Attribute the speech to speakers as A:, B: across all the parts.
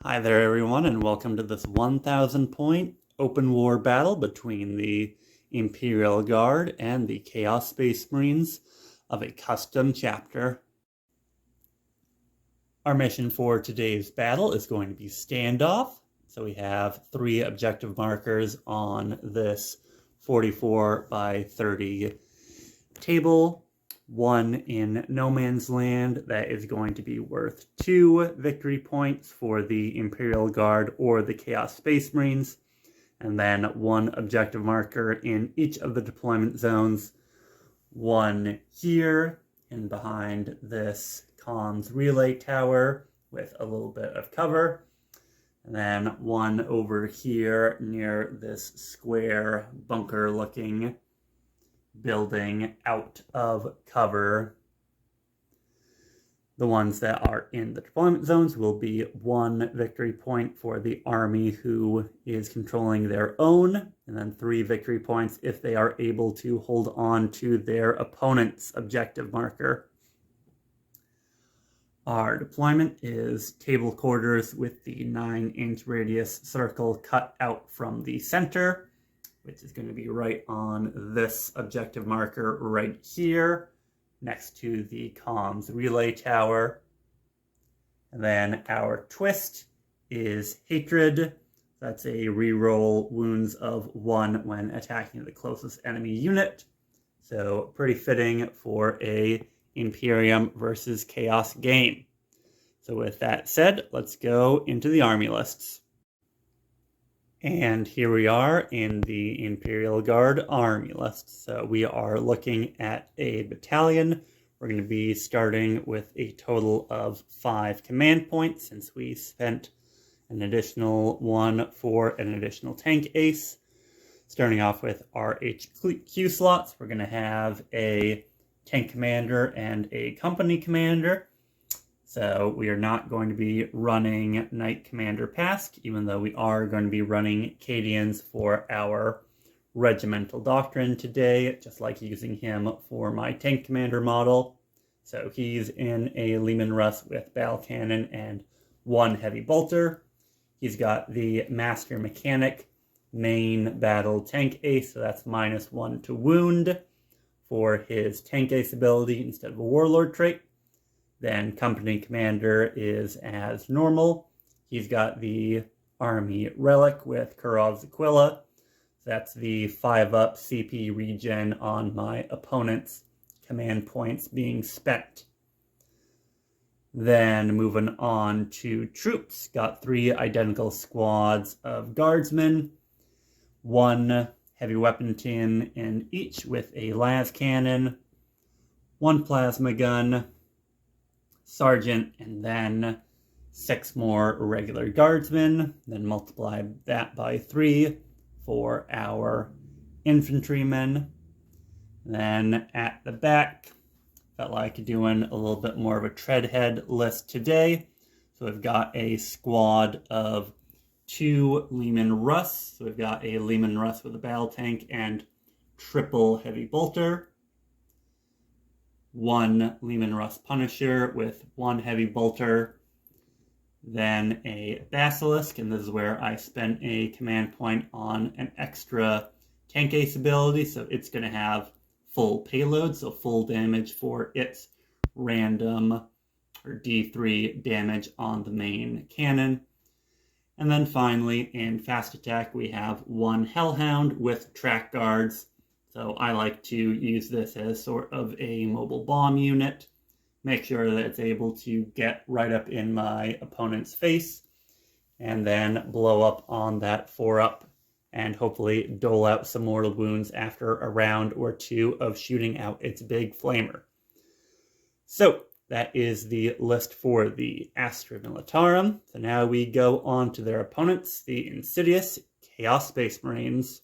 A: Hi there everyone, and welcome to this 1,000 point open war battle between the Imperial Guard and the Chaos Space Marines of a custom chapter. Our mission for today's battle is going to be standoff. So we have 3 objective markers on this 44 by 30 table. 1 in no man's land that is going to be worth 2 victory points for the Imperial Guard or the Chaos Space Marines, and then 1 objective marker in each of the deployment zones. 1 here and behind this comms relay tower with a little bit of cover, and then 1 over here near this square bunker looking building out of cover. The ones that are in the deployment zones will be 1 victory point for the army who is controlling their own, and then 3 victory points if they are able to hold on to their opponent's objective marker. Our deployment is table quarters with the 9-inch radius circle cut out from the center, which is going to be right on this objective marker right here, next to the comms relay tower. And then our twist is hatred. That's a reroll wounds of 1 when attacking the closest enemy unit. So pretty fitting for a Imperium versus Chaos game. So with that said, let's go into the army lists. And here we are in the Imperial Guard army list. So we are looking at a battalion. We're going to be starting with a total of 5 command points since we spent an additional 1 for an additional tank ace. Starting off with our HQ slots, we're going to have a tank commander and a company commander. So we are not going to be running Knight Commander Pask, even though we are going to be running Cadians for our regimental doctrine today, just like using him for my tank commander model. So he's in a Leman Russ with battle cannon and 1 heavy bolter. He's got the Master Mechanic main battle tank ace, so that's -1 to wound for his tank ace ability instead of a warlord trait. Then company commander is as normal. He's got the army relic with Kurov's Aquila. That's the 5-up CP regen on my opponent's command points being spent. Then moving on to troops, got 3 identical squads of guardsmen, 1 heavy weapon tin in each with a las cannon, 1 plasma gun, sergeant, and then 6 more regular guardsmen, then multiply that by 3 for our infantrymen. Then at the back, felt like doing a little bit more of a treadhead list today. So we've got a squad of 2 Leman Russ. So we've got a Leman Russ with a battle tank and triple heavy bolter. 1 Leman Russ Punisher with 1 heavy bolter, then a Basilisk, and this is where I spent a command point on an extra tank ace ability, so it's going to have full payload, so full damage for its random or D3 damage on the main cannon. And then finally, in fast attack, we have 1 Hellhound with track guards. So I like to use this as sort of a mobile bomb unit, make sure that it's able to get right up in my opponent's face, and then blow up on that 4-up, and hopefully dole out some mortal wounds after a round or 2 of shooting out its big flamer. So that is the list for the Astra Militarum. So now we go on to their opponents, the insidious Chaos Space Marines.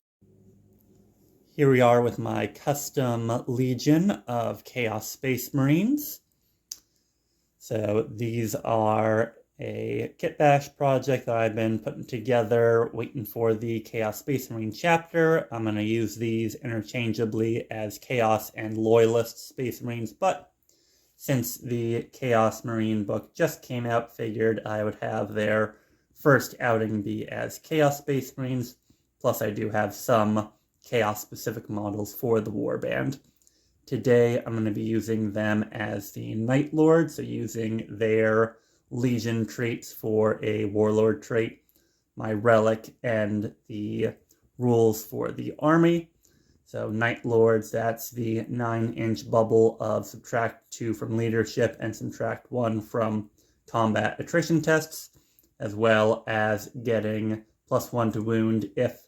A: Here we are with my custom legion of Chaos Space Marines. So these are a kit bash project that I've been putting together, waiting for the Chaos Space Marine chapter. I'm going to use these interchangeably as Chaos and Loyalist Space Marines, but since the Chaos Marine book just came out, figured I would have their first outing be as Chaos Space Marines, plus I do have some Chaos-specific models for the Warband. Today, I'm going to be using them as the Night Lord, so using their Legion traits for a Warlord trait, my Relic, and the rules for the army. So Night Lords, that's the 9-inch bubble of subtract 2 from leadership and subtract 1 from combat attrition tests, as well as getting +1 to wound if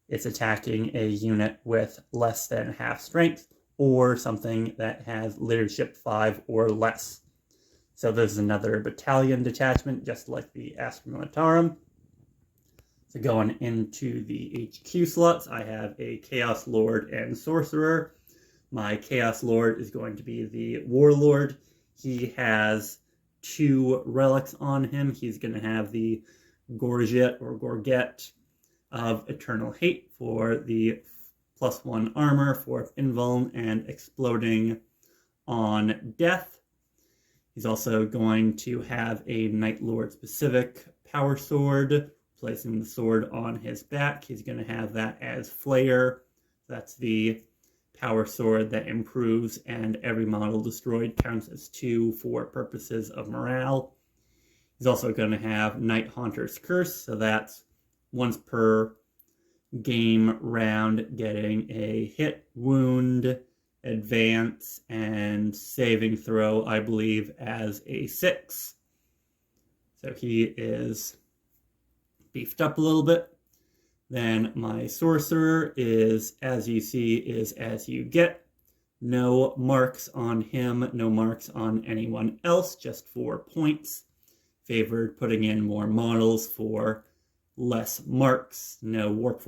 A: it's attacking a unit with less than half strength, or something that has leadership 5 or less. So this is another battalion detachment, just like the Astra Militarum. So going into the HQ slots, I have a Chaos Lord and Sorcerer. My Chaos Lord is going to be the Warlord. He has 2 relics on him. He's going to have the Gorget or Gorget of Eternal Hate for the +1 armor for invuln and exploding on death. He's also going to have a Night Lord specific power sword, placing the sword on his back. He's going to have that as Flayer. That's the power sword that improves, and every model destroyed counts as 2 for purposes of morale. He's also going to have Night Haunter's Curse, so that's once per game round, getting a hit, wound, advance, and saving throw, I believe, as a 6. So he is beefed up a little bit. Then my Sorcerer is, as you see, is as you get. No marks on him, no marks on anyone else, just 4 points. Favored putting in more models for less marks. No warp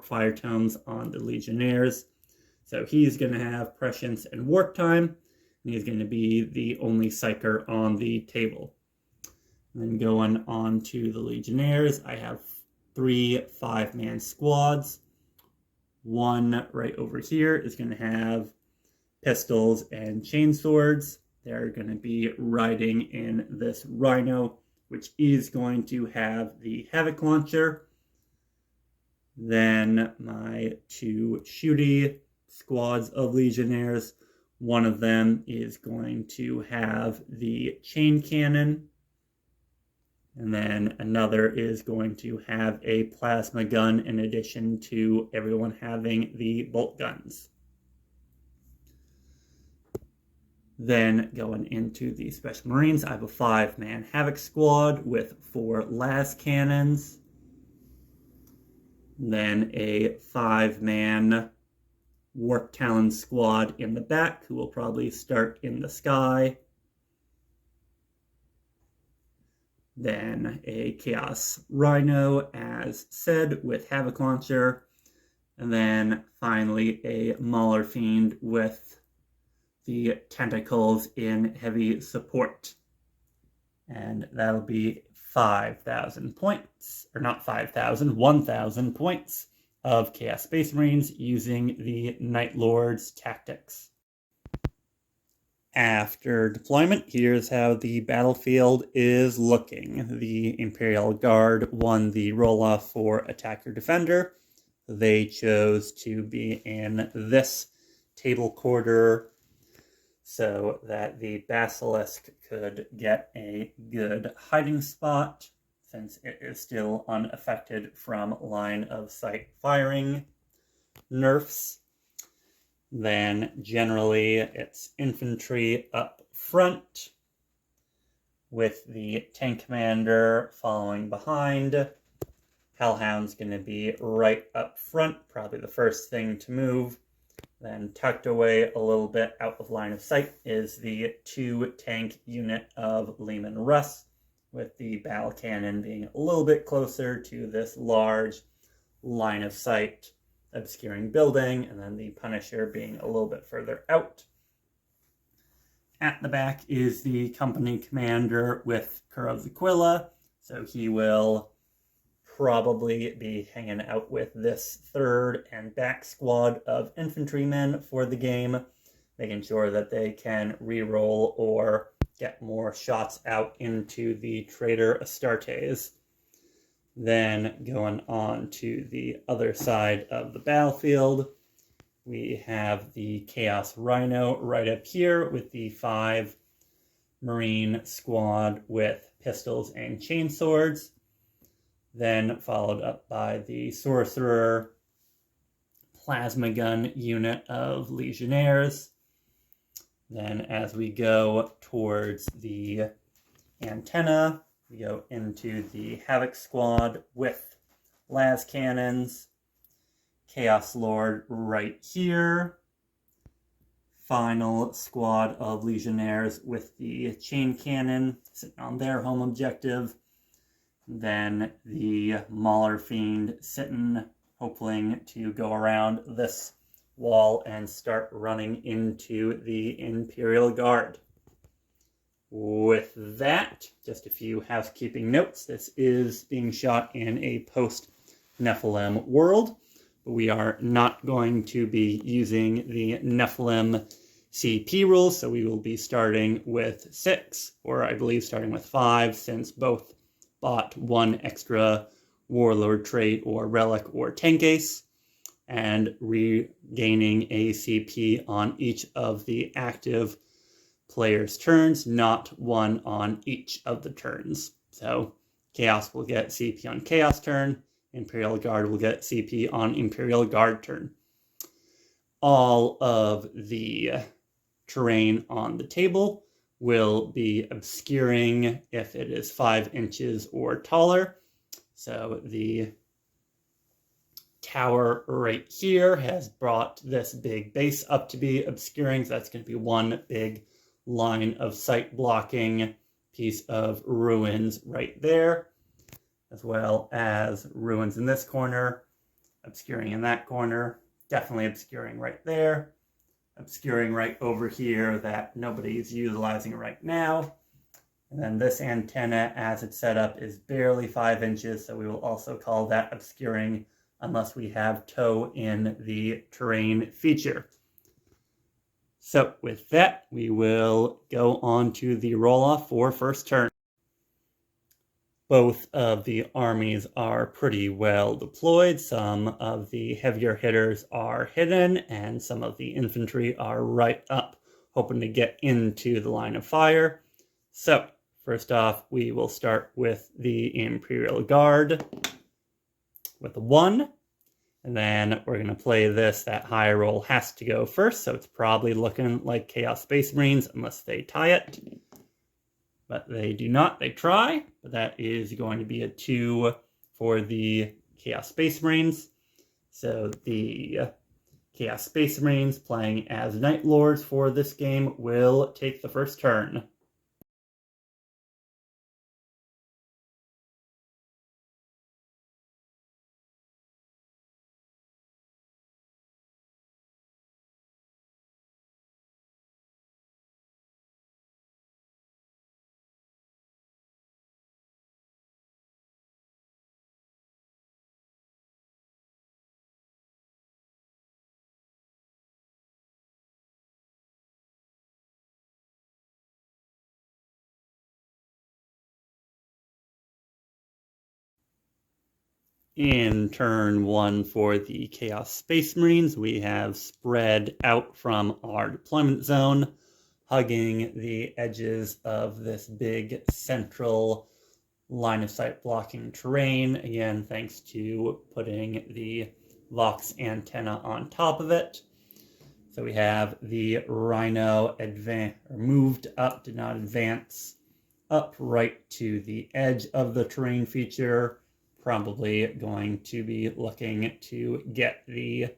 A: fire tomes on the Legionnaires. So he's going to have prescience and warp time, and he's going to be the only psyker on the table. And then going on to the Legionnaires, I have 3 5-man squads. One right over here is going to have pistols and chainswords. They're going to be riding in this Rhino, which is going to have the Havoc Launcher. Then my 2 shooty squads of Legionnaires. One of them is going to have the Chain Cannon. And then another is going to have a plasma gun in addition to everyone having the bolt guns. Then going into the Special Marines, I have a 5-man Havoc squad with 4 las cannons. Then a 5-man Warp Talon squad in the back, who will probably start in the sky. Then a Chaos Rhino, as said, with Havoc Launcher. And then finally a Mauler Fiend with the tentacles in heavy support. And that'll be 5,000 points, or not 5,000, 1,000 points of Chaos Space Marines using the Night Lord's tactics. After deployment, here's how the battlefield is looking. The Imperial Guard won the roll-off for Attacker Defender. They chose to be in this table quarter so that the Basilisk could get a good hiding spot, since it is still unaffected from line of sight firing nerfs. Then generally it's infantry up front, with the tank commander following behind. Hellhound's going to be right up front, probably the first thing to move. Then tucked away a little bit out of line of sight is the 2-tank unit of Leman Russ, with the battle cannon being a little bit closer to this large line of sight obscuring building, and then the Punisher being a little bit further out. At the back is the company commander with Kuros Aquila, so he will probably be hanging out with this 3rd and back squad of infantrymen for the game, making sure that they can reroll or get more shots out into the traitor Astartes. Then going on to the other side of the battlefield, we have the Chaos Rhino right up here with the 5 Marine squad with pistols and chainswords. Then followed up by the Sorcerer plasma gun unit of Legionnaires. Then as we go towards the antenna, we go into the Havoc squad with las cannons, Chaos Lord right here, final squad of Legionnaires with the chain cannon sitting on their home objective, then the Mauler Fiend sitting, hoping to go around this wall and start running into the Imperial Guard. With that, just a few housekeeping notes. This is being shot in a post-Nephilim world. We are not going to be using the Nephilim CP rules, so we will be starting with 6, or I believe starting with 5, since both bought 1 extra Warlord trait or relic or tank ace, and regaining a CP on each of the active players' turns, not 1 on each of the turns. So Chaos will get CP on Chaos turn, Imperial Guard will get CP on Imperial Guard turn. All of the terrain on the table will be obscuring if it is 5 inches or taller. So the tower right here has brought this big base up to be obscuring, so that's going to be 1 big line of sight blocking piece of ruins right there, as well as ruins in this corner, obscuring in that corner, definitely obscuring right there, obscuring right over here that nobody's utilizing right now. And then this antenna, as it's set up, is barely 5 inches, so we will also call that obscuring unless we have tow in the terrain feature. So with that, we will go on to the roll-off for first turn. Both of the armies are pretty well deployed. Some of the heavier hitters are hidden, and some of the infantry are right up, hoping to get into the line of fire. So, first off, we will start with the Imperial Guard with a 1. And then we're going to play this. That high roll has to go first, so it's probably looking like Chaos Space Marines unless they tie it. But they do not. They try. But that is going to be a 2 for the Chaos Space Marines. So the Chaos Space Marines playing as Night Lords for this game will take the first turn. In turn 1 for the Chaos Space Marines, we have spread out from our deployment zone, hugging the edges of this big central line of sight blocking terrain. Again, thanks to putting the Vox antenna on top of it. So we have the Rhino moved up, did not advance, up right to the edge of the terrain feature. Probably going to be looking to get the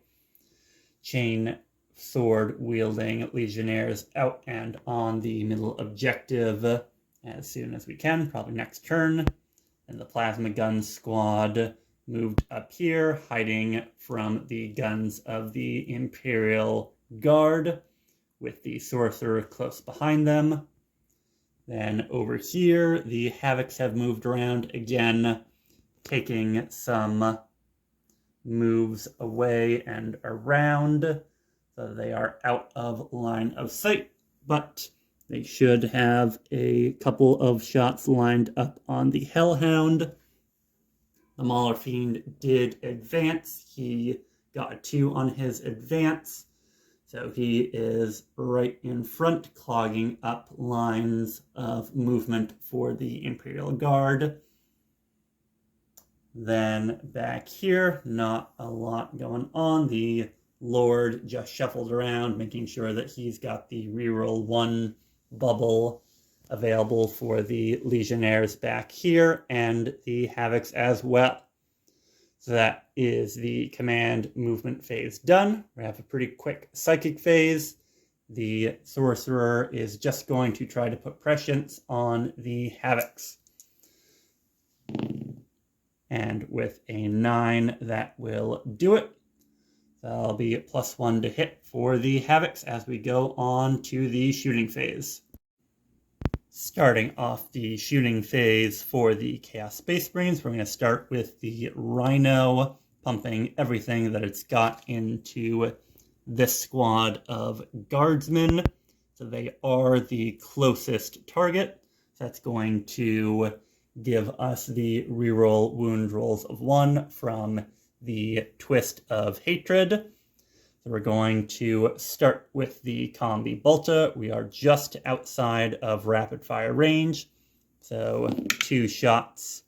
A: chain sword wielding Legionnaires out and on the middle objective as soon as we can, probably next turn. And the plasma gun squad moved up here, hiding from the guns of the Imperial Guard, with the Sorcerer close behind them. Then over here, the Havocs have moved around again, taking some moves away and around, so they are out of line of sight, but They should have a couple of shots lined up on the Hellhound. The Mauler Fiend did advance. He got a 2 on his advance. So he is right in front, clogging up lines of movement for the Imperial Guard. Then back here, not a lot going on. The Lord just shuffled around, making sure that he's got the reroll 1 bubble available for the Legionnaires back here, and the Havocs as well. So that is the command movement phase done. We have a pretty quick psychic phase. The Sorcerer is just going to try to put prescience on the Havocs. And with a 9, that will do it. That'll be +1 to hit for the Havocs as we go on to the shooting phase. Starting off the shooting phase for the Chaos Space Marines, we're going to start with the Rhino, pumping everything that it's got into this squad of Guardsmen. So they are the closest target. So that's going to give us the reroll wound rolls of 1 from the Twist of Hatred. So we're going to start with the Combi Bolta. We are just outside of rapid fire range. So 2 shots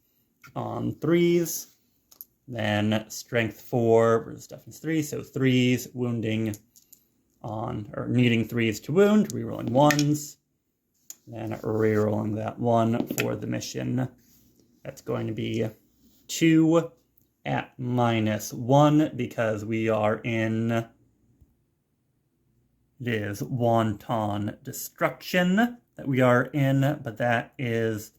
A: on 3s. Then strength 4, where's toughness 3, so 3s, wounding on, or needing 3s to wound, rerolling 1s. Then rerolling that 1 for the mission. That's going to be 2 at -1 because we are in... It is Wanton Destruction that we are in, but that is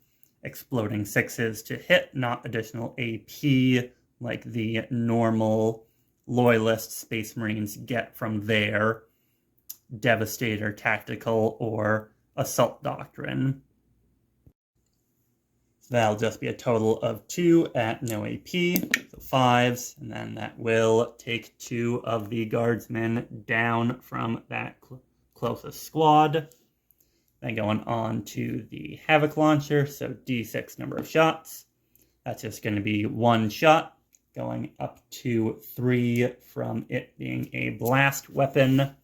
A: exploding 6s to hit, not additional AP like the normal Loyalist Space Marines get from their Devastator Tactical or Assault Doctrine. So that'll just be a total of 2 at no AP, so 5s, and then that will take 2 of the Guardsmen down from that closest squad. Then going on to the Havoc Launcher, so D6 number of shots. That's just going to be 1 shot, going up to 3 from it being a blast weapon.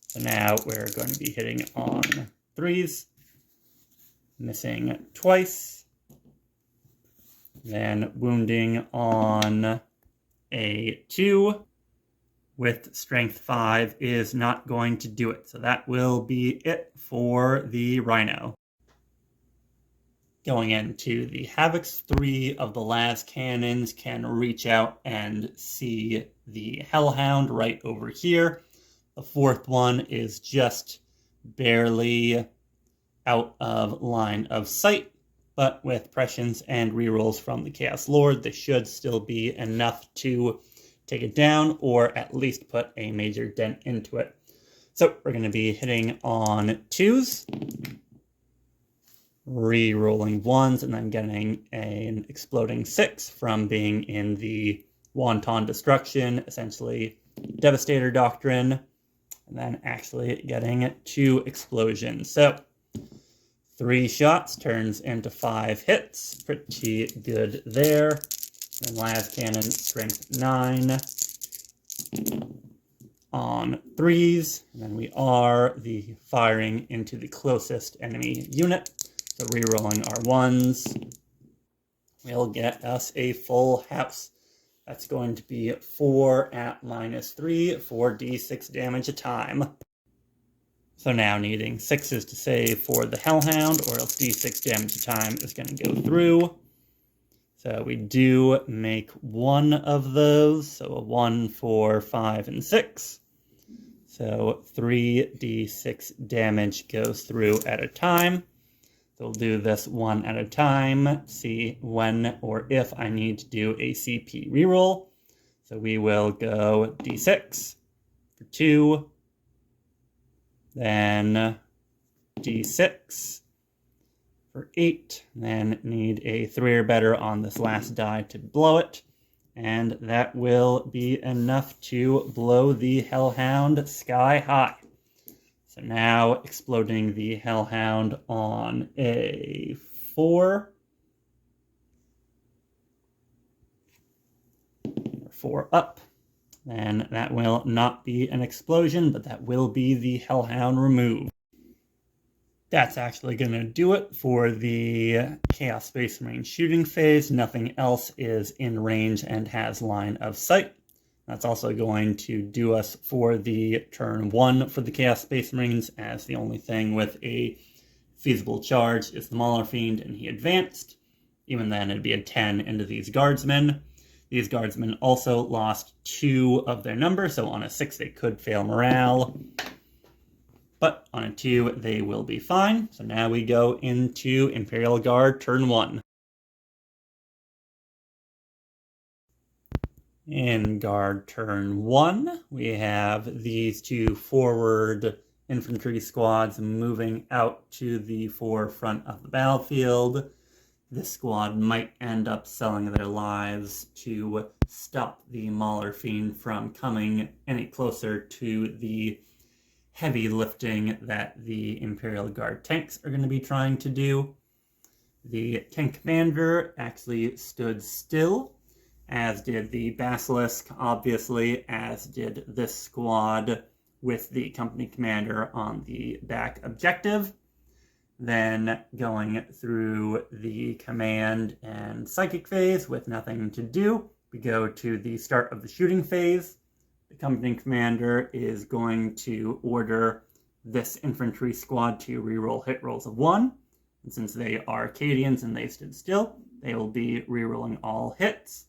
A: So now we're going to be hitting on 3s. Missing twice, then wounding on a 2 with strength 5 is not going to do it. So that will be it for the Rhino. Going into the Havocs, 3 of the las cannons can reach out and see the Hellhound right over here. The 4th one is just barely out of line of sight, but with prescience and rerolls from the Chaos Lord, this should still be enough to take it down, or at least put a major dent into it. So we're going to be hitting on 2s, re-rolling 1s, and then getting an exploding 6 from being in the Wanton Destruction, essentially Devastator Doctrine, and then actually getting 2 explosions. So 3 shots turns into 5 hits. Pretty good there. And las cannon, strength 9 on 3s. And then we are firing into the closest enemy unit. So rerolling our 1s will get us a full house. That's going to be 4 at -3 for D6 damage a time. So now needing 6s to save for the Hellhound, or else D6 damage a time is going to go through. So we do make 1 of those, so a 1 for 5 and 6. So 3d6 damage goes through at a time. So we'll do this 1 at a time, see when or if I need to do a CP reroll. So we will go d6 for 2, then d6 for 8, then need a 3 or better on this last die to blow it, and that will be enough to blow the Hellhound sky high. So now exploding the Hellhound on a 4. 4 up. Then that will not be an explosion, but that will be the Hellhound removed. That's actually going to do it for the Chaos Space Marine shooting phase. Nothing else is in range and has line of sight. That's also going to do us for the turn 1 for the Chaos Space Marines, as the only thing with a feasible charge is the Mauler Fiend, and he advanced. Even then, it'd be a 10 into these Guardsmen. These Guardsmen also lost 2 of their number, so on a 6 they could fail morale. But on a 2 they will be fine. So now we go into Imperial Guard turn 1. In Guard turn 1, we have these 2 forward infantry squads moving out to the forefront of the battlefield. This squad might end up selling their lives to stop the Mauler Fiend from coming any closer to the heavy lifting that the Imperial Guard tanks are going to be trying to do. The tank commander actually stood still, as did the Basilisk, obviously, as did this squad with the company commander on the back objective. Then going through the command and psychic phase with nothing to do, we go to the start of the shooting phase. The company commander is going to order this infantry squad to reroll hit rolls of 1. And since they are Cadians and they stood still, they will be rerolling all hits.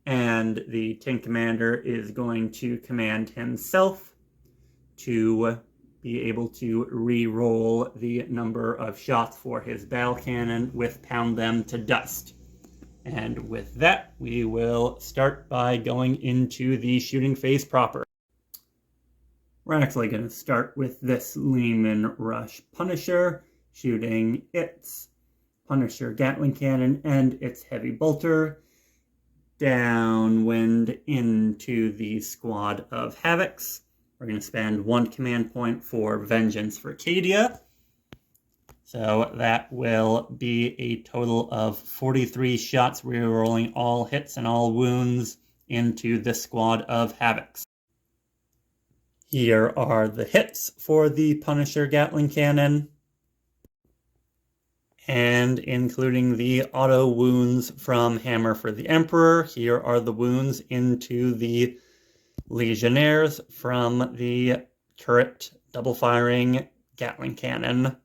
A: And the tank commander is going to command himself to be able to re-roll the number of shots for his battle cannon with Pound Them to Dust. And with that, we will start by going into the shooting phase proper. We're actually going to start with this Leman Rush Punisher, shooting its Punisher Gatling Cannon and its Heavy Bolter downwind into the squad of Havocs. We're going to spend 1 command point for Vengeance for Cadia. So that will be a total of 43 shots, rerolling all hits and all wounds into this squad of Havocs. Here are the hits for the Punisher Gatling Cannon, and including the auto wounds from Hammer for the Emperor. Here are the wounds into the Legionnaires from the turret double-firing Gatling Cannon.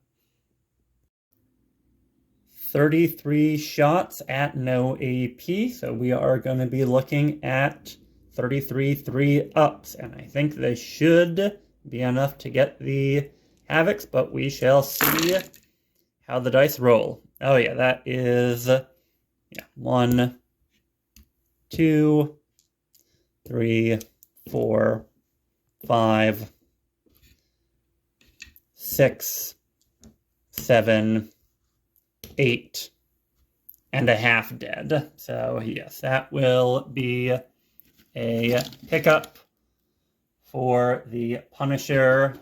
A: 33 shots at no AP, so we are going to be looking at 33 3-ups, and I think they should be enough to get the Havocs, but we shall see how the dice roll. Oh yeah, that is 1, 2, 3, 4, 5, 6, 7, 8 and a half dead. So yes, that will be a pickup for the Punisher.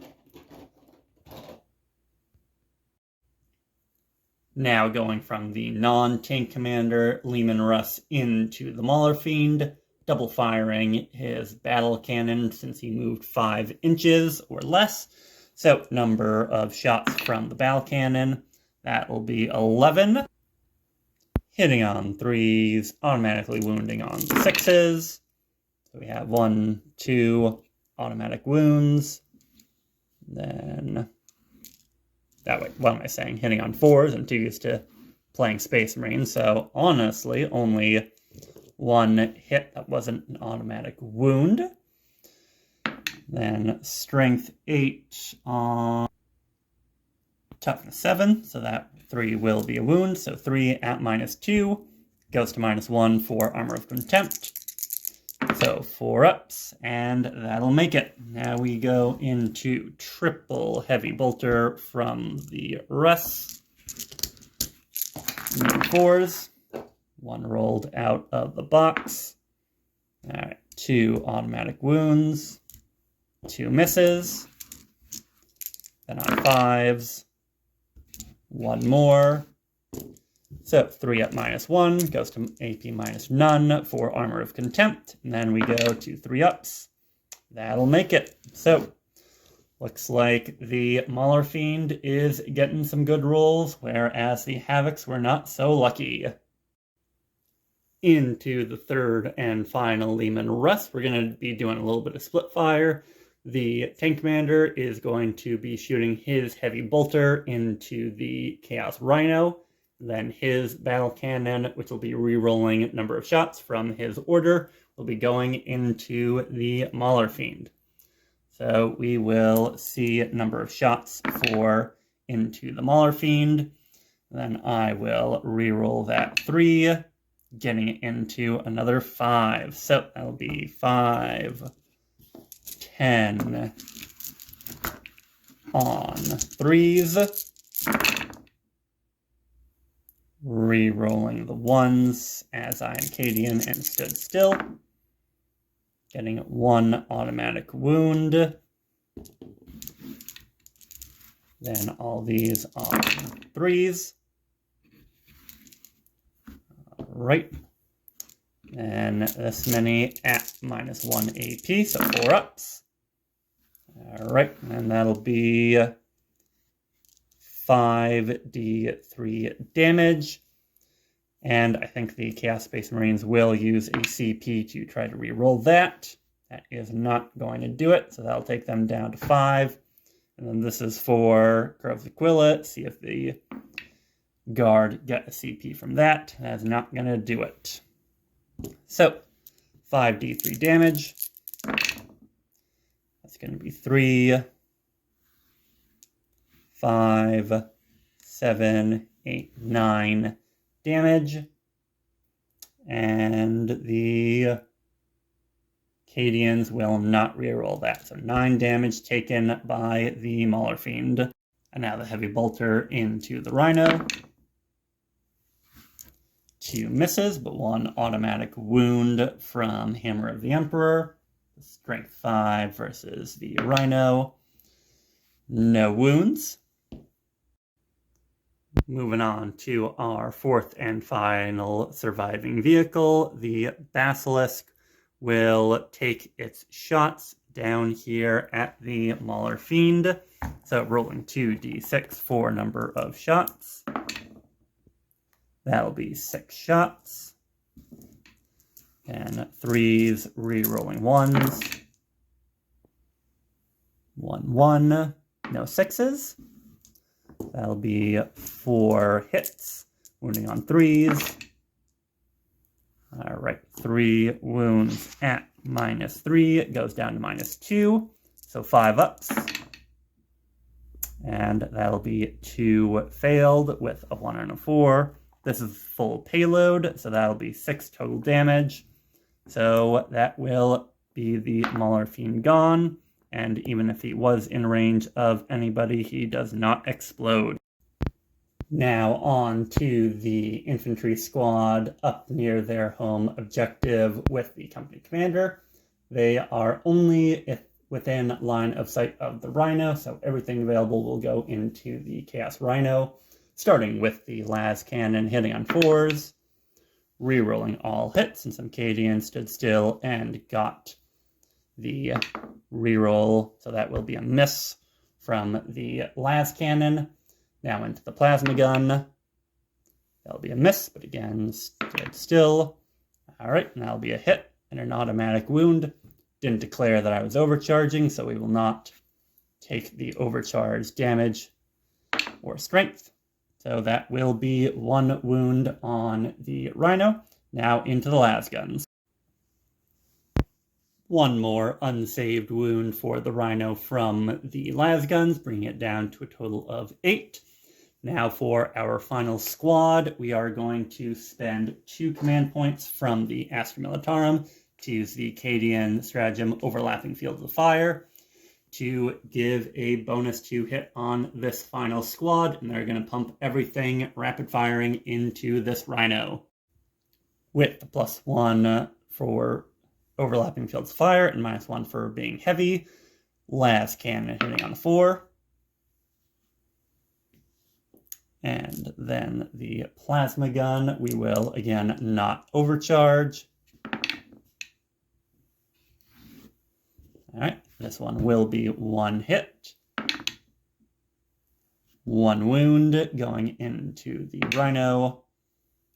A: Now going from the non-tank commander Leman Russ into the Mauler Fiend, double firing his battle cannon since he moved 5 inches or less. So number of shots from the battle cannon, that will be 11. Hitting on 3s, automatically wounding on 6s. So we have 1, 2 automatic wounds. Then, that way, what am I saying? Hitting on 4s. I'm too used to playing Space Marine. So honestly, only 1 hit that wasn't an automatic wound. Then strength 8 on toughness 7, so that 3 will be a wound. So 3 at -2 goes to -1 for Armor of Contempt. So 4 ups, and that'll make it. Now we go into triple Heavy Bolter from the Russ. 4s. 1 rolled out of the box. Alright, 2 automatic wounds. 2 misses. then on 5s, 1 more. So 3 up -1 goes to AP minus none for Armor of Contempt, and then we go to 3 ups. That'll make it. So looks like the Mauler Fiend is getting some good rolls, whereas the Havocs were not so lucky. Into the third and final Lehman Russ, we're going to be doing a little bit of split fire. The tank commander is going to be shooting his heavy bolter into the Chaos Rhino. Then his battle cannon, which will be re-rolling number of shots from his order, will be going into the Mauler Fiend. So we will see number of shots for into the Mauler Fiend. Then I will re-roll that 3, getting it into another 5. So that'll be 5, 10 on 3s. Re-rolling the 1s as I am Cadian and stood still. Getting 1 automatic wound. Then all these on 3s. Alright. And this many at -1 AP, so 4 ups. Alright, and that'll be 5d3 damage. And I think the Chaos Space Marines will use a CP to try to re-roll that. That is not going to do it, so that'll take them down to 5. And then this is for Groves Aquila. See if the Guard get a CP from that. That's not going to do it. So, 5d3 damage. That's going to be 3, 5, 7, 8, 9 damage. And the Cadians will not reroll that. So 9 damage taken by the Mauler Fiend. And now the heavy bolter into the Rhino. 2 misses, but 1 automatic wound from Hammer of the Emperor. Strength 5 versus the Rhino. No wounds. Moving on to our 4th and final surviving vehicle, the Basilisk will take its shots down here at the Mauler Fiend. So rolling 2d6 for number of shots. That'll be 6 shots. And 3s, re-rolling 1s. 1, 1, no 6s. That'll be 4 hits, wounding on 3s. Alright, 3 wounds at -3. It goes down to -2, so 5 ups. And that'll be 2 failed with a 1 and a 4. This is full payload, so that'll be 6 total damage. So that will be the Mauler Fiend gone. And even if he was in range of anybody, he does not explode. Now on to the infantry squad up near their home objective with the company commander. They are only within line of sight of the Rhino, so everything available will go into the Chaos Rhino, starting with the las cannon hitting on 4s, re-rolling all hits, and some Cadians stood still and got the reroll, so that will be a miss from the las cannon. Now into the plasma gun. That'll be a miss, but again, stood still. Alright, and that'll be a hit and an automatic wound. Didn't declare that I was overcharging, so we will not take the overcharge damage or strength. So that will be 1 wound on the Rhino. Now into the las guns. 1 more unsaved wound for the Rhino from the las guns, bringing it down to a total of 8. Now for our final squad, we are going to spend 2 command points from the Astra Militarum to use the Cadian stratagem Overlapping Fields of Fire to give a bonus 2 hit on this final squad, and they're going to pump everything rapid firing into this Rhino. With the +1 for Overlapping Fields of Fire and -1 for being heavy. Las cannon hitting on 4. And then the plasma gun, we will again not overcharge. All right, this one will be 1 hit. 1 wound going into the rhino.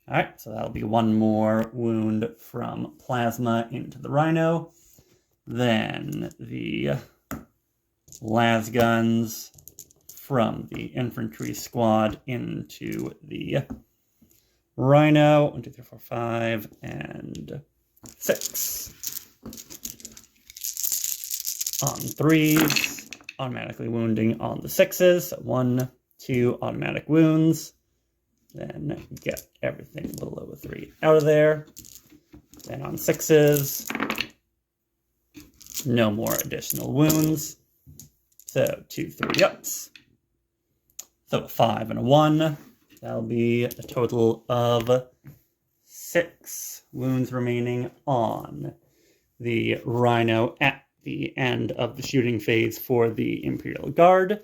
A: All right, so that'll be 1 more wound from plasma into the rhino. Then the las guns from the infantry squad into the rhino. 1, 2, 3, 4, 5, and 6. On 3s, automatically wounding on the 6s. So 1, 2 automatic wounds. Then get everything below a 3 out of there. Then on 6s, no more additional wounds. So 2 3-ups. So a 5 and a 1. That'll be a total of 6 wounds remaining on the rhino at the end of the shooting phase for the Imperial Guard.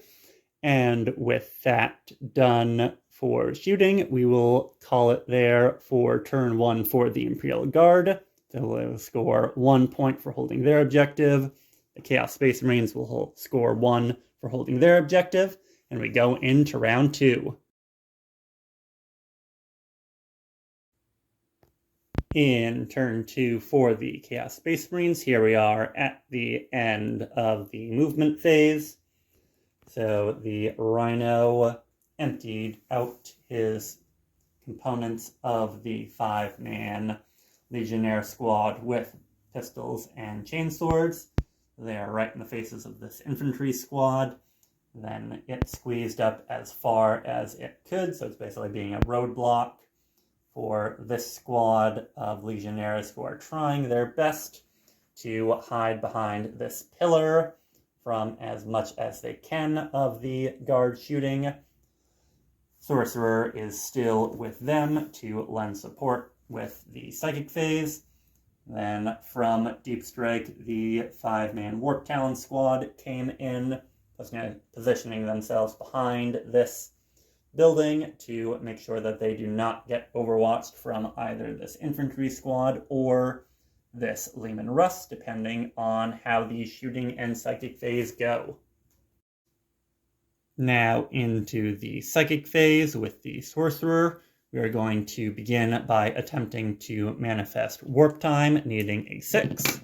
A: And with that done for shooting, we will call it there for turn 1 for the Imperial Guard. So they'll score 1 point for holding their objective. The Chaos Space Marines will score 1 for holding their objective. And we go into round 2. In turn 2 for the Chaos Space Marines, here we are at the end of the movement phase. So the Rhino emptied out his components of the 5-man Legionnaire squad with pistols and chainswords. They are right in the faces of this infantry squad. Then it squeezed up as far as it could, so it's basically being a roadblock for this squad of Legionnaires who are trying their best to hide behind this pillar from as much as they can of the guard shooting. Sorcerer is still with them to lend support with the psychic phase. Then from Deep Strike, the 5-man Warp Talon squad came in, positioning themselves behind this building to make sure that they do not get overwatched from either this infantry squad or this Leman Russ, depending on how the shooting and psychic phase go. Now into the psychic phase with the Sorcerer. We are going to begin by attempting to manifest Warp Time, needing a 6,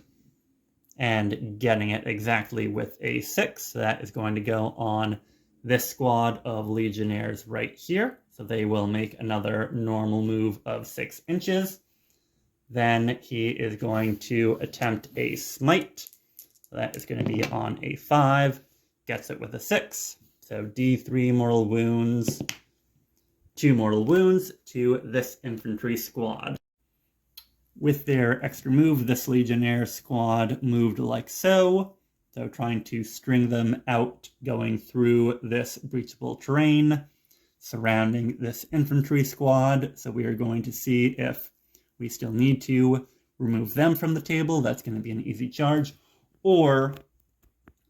A: and getting it exactly with a 6. So that is going to go on this squad of Legionnaires right here. So they will make another normal move of 6 inches. Then he is going to attempt a smite. So that is going to be on a 5. Gets it with a 6. So D3 mortal wounds. 2 mortal wounds to this infantry squad. With their extra move, this Legionnaire squad moved like so. So trying to string them out, going through this breachable terrain, surrounding this infantry squad. So we are going to see if we still need to remove them from the table. That's going to be an easy charge. Or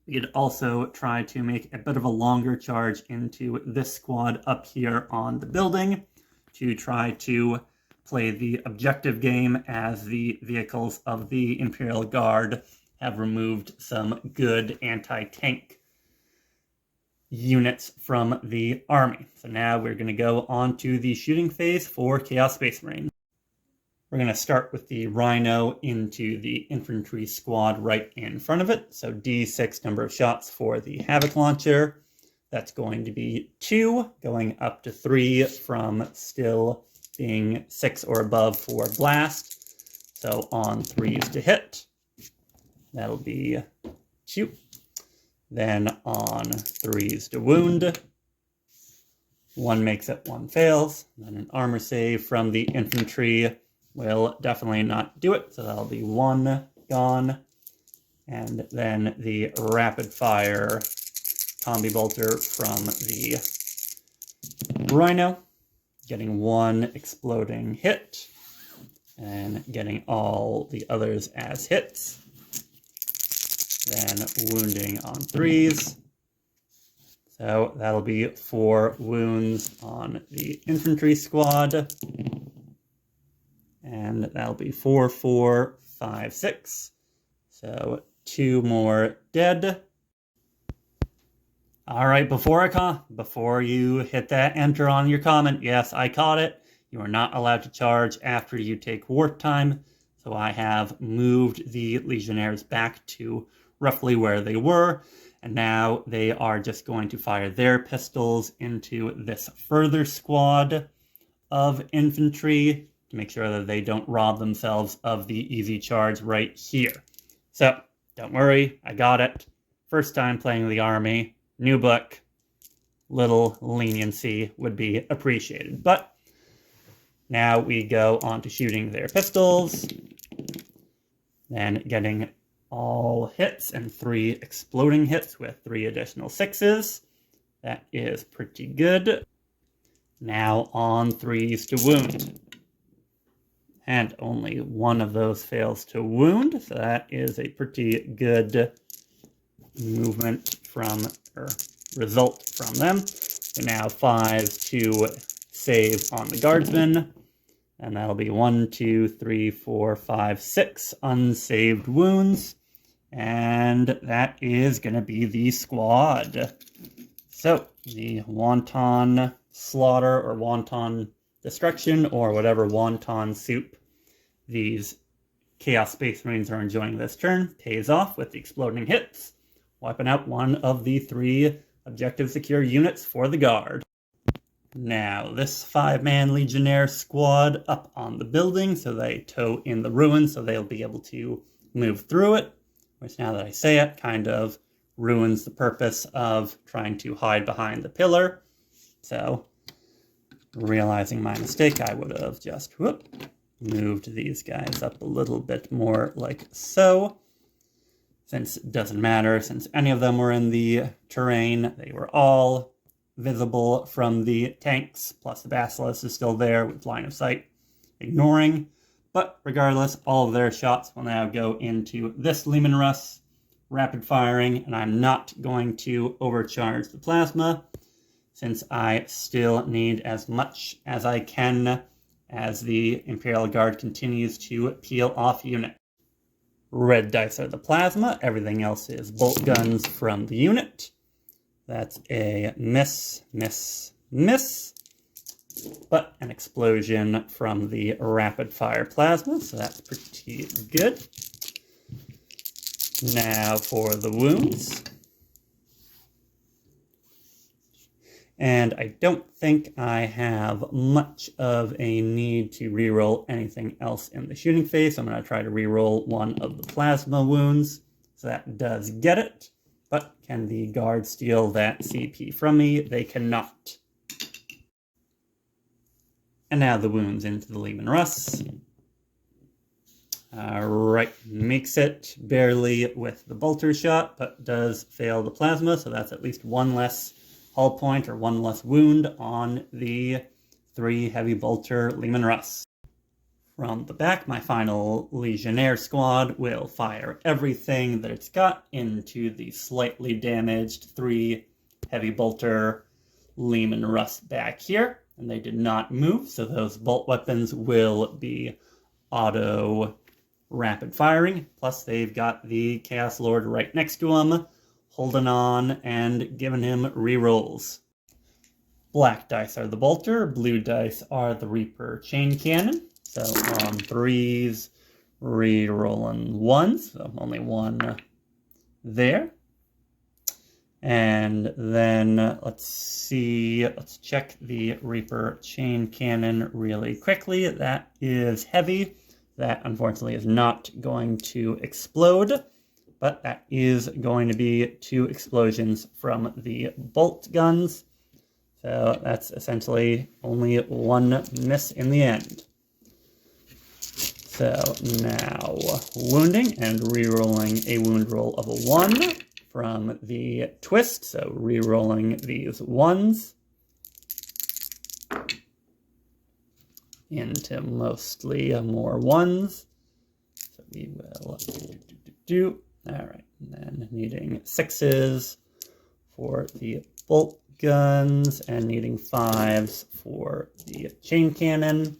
A: we could also try to make a bit of a longer charge into this squad up here on the building to try to play the objective game as the vehicles of the Imperial Guard have removed some good anti-tank units from the army. So now we're going to go on to the shooting phase for Chaos Space Marine. We're going to start with the Rhino into the infantry squad right in front of it. So D6 number of shots for the Havoc Launcher. That's going to be 2, going up to 3 from still being 6 or above for Blast. So on 3s to hit. That'll be 2. Then on 3s to wound. 1 makes it, 1 fails. Then an armor save from the infantry will definitely not do it. So that'll be 1 gone. And then the rapid fire combi bolter from the Rhino. Getting 1 exploding hit. And getting all the others as hits. Then wounding on 3s. So that'll be 4 wounds on the infantry squad. And that'll be 4, 4, 5, 6. So 2 more dead. All right, before you hit that enter on your comment, yes, I caught it. You are not allowed to charge after you take wartime. So I have moved the Legionnaires back to roughly where they were. And now they are just going to fire their pistols into this further squad of infantry to make sure that they don't rob themselves of the easy charge right here. So, don't worry, I got it. First time playing the army, new book, little leniency would be appreciated. But now we go on to shooting their pistols, then getting all hits and 3 exploding hits with 3 additional 6s. That is pretty good. Now on 3s to wound. And only 1 of those fails to wound, so that is a pretty good movement from, or result from them. So now 5 to save on the guardsmen. And that'll be 1, 2, 3, 4, 5, 6 unsaved wounds. And that is going to be the squad. So, the Wonton Slaughter, or Wonton Destruction, or whatever wonton soup these Chaos Space Marines are enjoying this turn, pays off with the exploding hits, wiping out 1 of the 3 objective secure units for the Guard. Now, this 5-man Legionnaire squad up on the building, so they tow in the ruins, so they'll be able to move through it, which now that I say it, kind of ruins the purpose of trying to hide behind the pillar. So, realizing my mistake, I would have just moved these guys up a little bit more like so. Since it doesn't matter, since any of them were in the terrain, they were all visible from the tanks, plus the Basilisk is still there with line of sight ignoring. But regardless, all of their shots will now go into this Leman Russ, rapid firing, and I'm not going to overcharge the plasma, since I still need as much as I can as the Imperial Guard continues to peel off units. Red dice are the plasma, everything else is bolt guns from the unit. That's a miss, miss, miss, but an explosion from the rapid fire plasma, so that's pretty good. Now for the wounds. And I don't think I have much of a need to reroll anything else in the shooting phase. I'm going to try to reroll 1 of the plasma wounds. So that does get it. But can the Guard steal that CP from me? They cannot. And now the wounds into the Leman Russ. Alright, makes it barely with the bolter shot, but does fail the plasma, so that's at least 1 less hull point, or 1 less wound on the 3 heavy bolter Leman Russ. From the back, my final Legionnaire squad will fire everything that it's got into the slightly damaged 3 heavy bolter Leman Russ back here. And they did not move, so those bolt weapons will be auto rapid firing. Plus they've got the Chaos Lord right next to them, holding on and giving him rerolls. Black dice are the bolter, blue dice are the Reaper chain cannon. So on 3s, re-rolling 1s, so only 1 there. And then let's check the Reaper chain cannon really quickly. That is heavy. That unfortunately is not going to explode, but that is going to be 2 explosions from the bolt guns. So that's essentially only 1 miss in the end. So now wounding and re-rolling a wound roll of a 1 from the twist. So re-rolling these 1s into mostly more 1s. So we will do. All right, and then needing 6s for the bolt guns, and needing 5s for the chain cannon.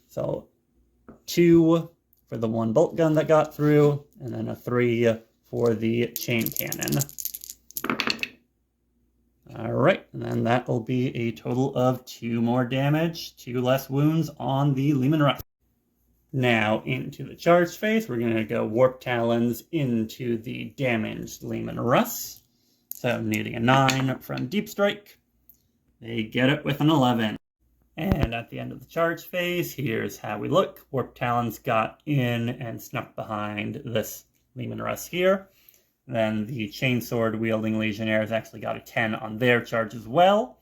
A: So 2 for the 1 bolt gun that got through, and then a 3 for the chain cannon. Alright, and then that will be a total of 2 more damage, 2 less wounds on the Leman Russ. Now, into the charge phase, we're going to go Warp Talons into the damaged Leman Russ. So, needing a 9 from Deep Strike. They get it with an 11. And at the end of the charge phase, here's how we look. Warp Talons got in and snuck behind this Leman Russ here. Then the chainsword wielding Legionnaires actually got a 10 on their charge as well.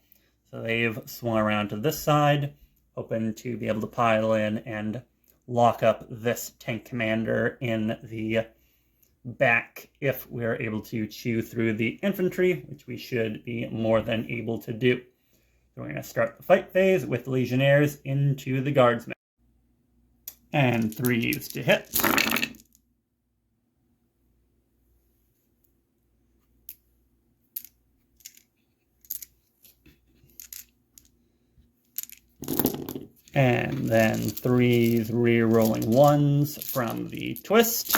A: So they've swung around to this side, hoping to be able to pile in and lock up this tank commander in the back if we're able to chew through the infantry, which we should be more than able to do. So we're going to start the fight phase with Legionnaires into the Guardsmen. And 3s to hit. And then 3s re-rolling 1s from the twist.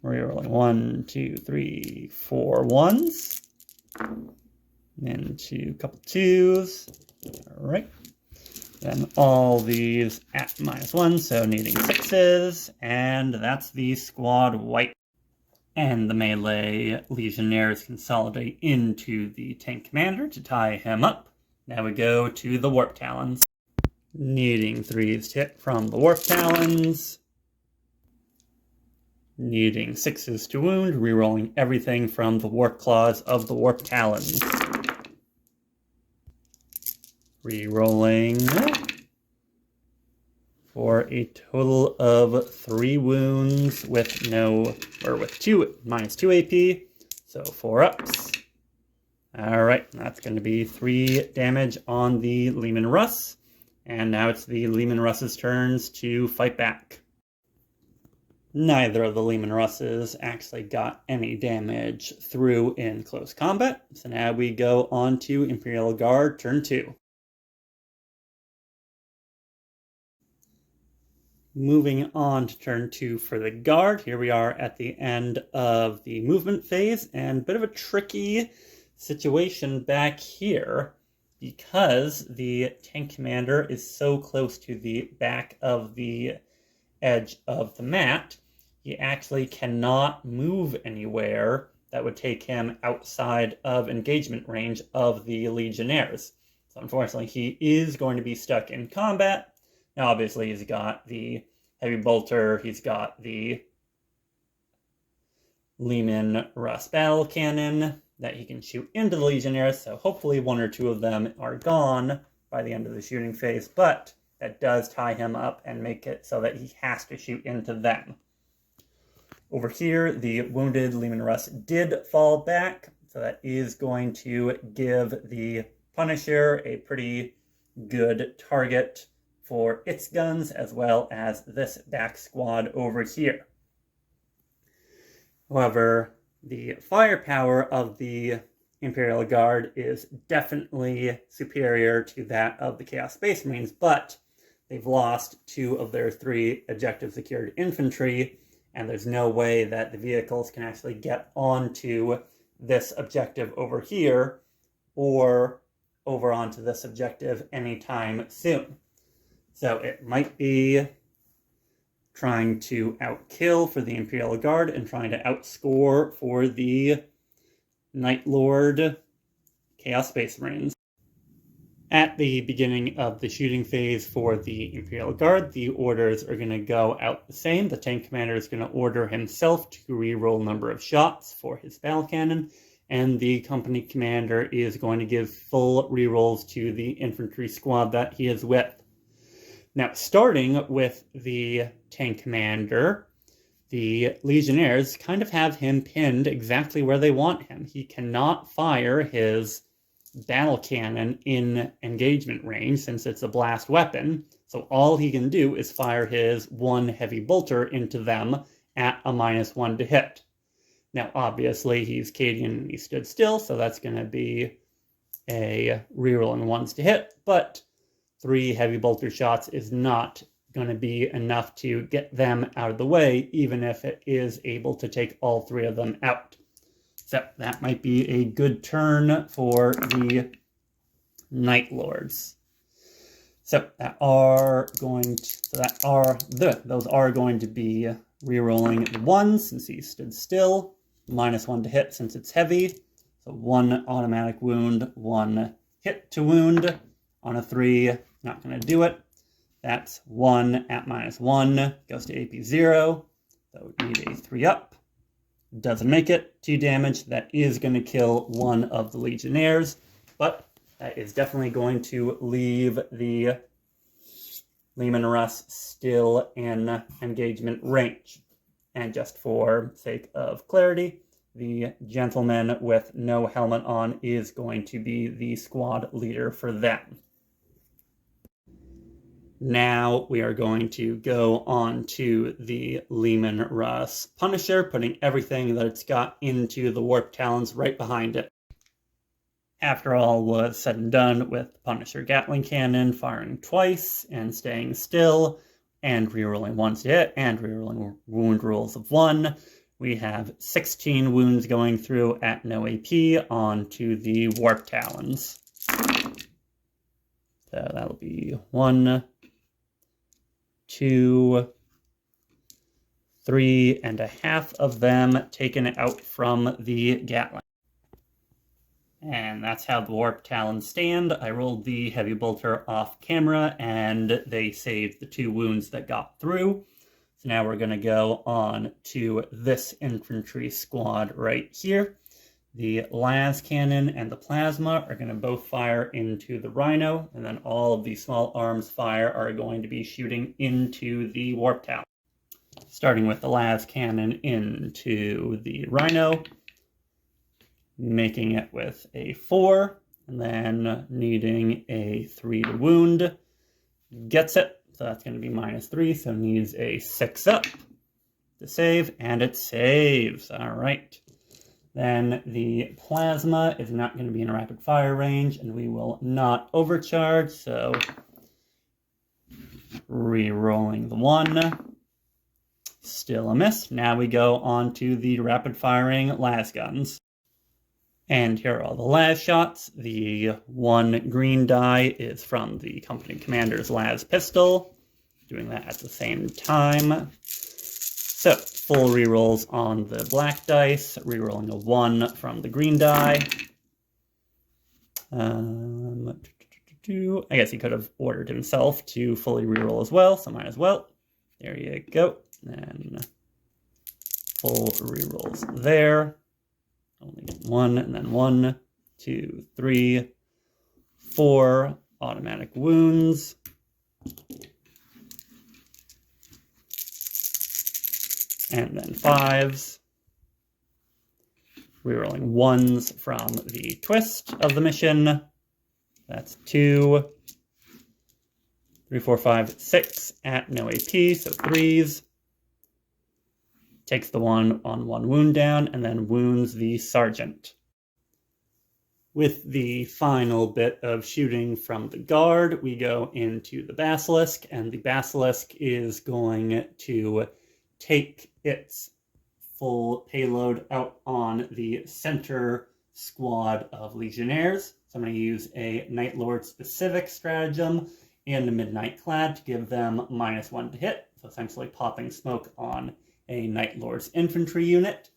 A: Re-rolling 1, 2, 3, 4 1s. Into a couple 2s. Alright. Then all these at -1, so needing 6s. And that's the squad wipe. And the melee Legionnaires consolidate into the tank commander to tie him up. Now we go to the Warp Talons. Needing 3s to hit from the Warp Talons. Needing 6s to wound, rerolling everything from the Warp Claws of the Warp Talons. Rerolling for a total of 3 wounds with -2 AP, so 4 ups. Alright, that's going to be 3 damage on the Leman Russ. And now it's the Leman Russ's turns to fight back. Neither of the Leman Russes actually got any damage through in close combat. So now we go on to Imperial Guard, turn 2. Moving on to turn 2 for the Guard. Here we are at the end of the movement phase, and a bit of a tricky situation back here because the tank commander is so close to the back of the edge of the mat. He actually cannot move anywhere that would take him outside of engagement range of the Legionnaires. So unfortunately, he is going to be stuck in combat. Now obviously he's got the heavy bolter, he's got the Leman Russ battle cannon that he can shoot into the Legionnaires, so hopefully 1 or 2 of them are gone by the end of the shooting phase, but that does tie him up and make it so that he has to shoot into them. Over here, the wounded Leman Russ did fall back, so that is going to give the Punisher a pretty good target for its guns, as well as this back squad over here. However, the firepower of the Imperial Guard is definitely superior to that of the Chaos Space Marines, but they've lost 2 of their 3 objective secured infantry, and there's no way that the vehicles can actually get onto this objective over here, or over onto this objective anytime soon. So it might be trying to outkill for the Imperial Guard and trying to outscore for the Night Lord Chaos Space Marines. At the beginning of the shooting phase for the Imperial Guard, the orders are going to go out the same. The tank commander is going to order himself to reroll number of shots for his battle cannon, and the company commander is going to give full rerolls to the infantry squad that he is with. Now, starting with the tank commander, the Legionnaires kind of have him pinned exactly where they want him. He cannot fire his battle cannon in engagement range since it's a blast weapon, so all he can do is fire his 1 heavy bolter into them at a -1 to hit. Now, obviously, he's Cadian and he stood still, so that's going to be a reroll and 1s to hit, but 3 heavy bolter shots is not going to be enough to get them out of the way, even if it is able to take all 3 of them out. So that might be a good turn for the Night Lords. So those are going to be rerolling the 1 since he stood still, -1 to hit since it's heavy. So 1 automatic wound, 1 hit to wound. On a 3, not going to do it. That's 1 at -1, goes to AP 0. So we need a 3 up. Doesn't make it. 2 damage. That is going to kill 1 of the Legionnaires, but that is definitely going to leave the Leman Russ still in engagement range. And just for sake of clarity, the gentleman with no helmet on is going to be the squad leader for them. Now we are going to go on to the Leman Russ Punisher, putting everything that it's got into the Warp Talons right behind it. After all was said and done with the Punisher Gatling Cannon firing twice and staying still, and rerolling 1s to hit, and rerolling wound rolls of 1, we have 16 wounds going through at no AP onto the Warp Talons. So that'll be 1, 2, 3.5 of them taken out from the Gatling. And that's how the Warp Talons stand. I rolled the Heavy Bolter off camera, and they saved the 2 wounds that got through. So now we're going to go on to this infantry squad right here. The las cannon and the plasma are going to both fire into the Rhino, and then all of the small arms fire are going to be shooting into the Warp Talon. Starting with the las cannon into the Rhino, making it with a 4, and then needing a 3 to wound. Gets it, so that's going to be -3, so needs a 6 up to save, and it saves. All right. Then the plasma is not going to be in rapid fire range, and we will not overcharge, so re-rolling the 1. Still a miss. Now we go on to the rapid firing las guns. And here are all the las shots. The 1 green die is from the company commander's las pistol. Doing that at the same time. So, full rerolls on the black dice, rerolling a 1 from the green die. I guess he could have ordered himself to fully reroll as well, so might as well. There you go. And full rerolls there. Only get 1, and then 1, 2, 3, 4 automatic wounds. And then 5s. Rerolling 1s from the twist of the mission. That's 2, 3, 4, 5, 6 at no AP, so 3s. Takes the 1 on 1 wound down, and then wounds the sergeant. With the final bit of shooting from the guard, we go into the basilisk, and the basilisk is going to take its full payload out on the center squad of legionnaires. So I'm going to use a Night Lord specific stratagem and a Midnight Clad to give them -1 to hit, so essentially popping smoke on a Night Lord's infantry unit.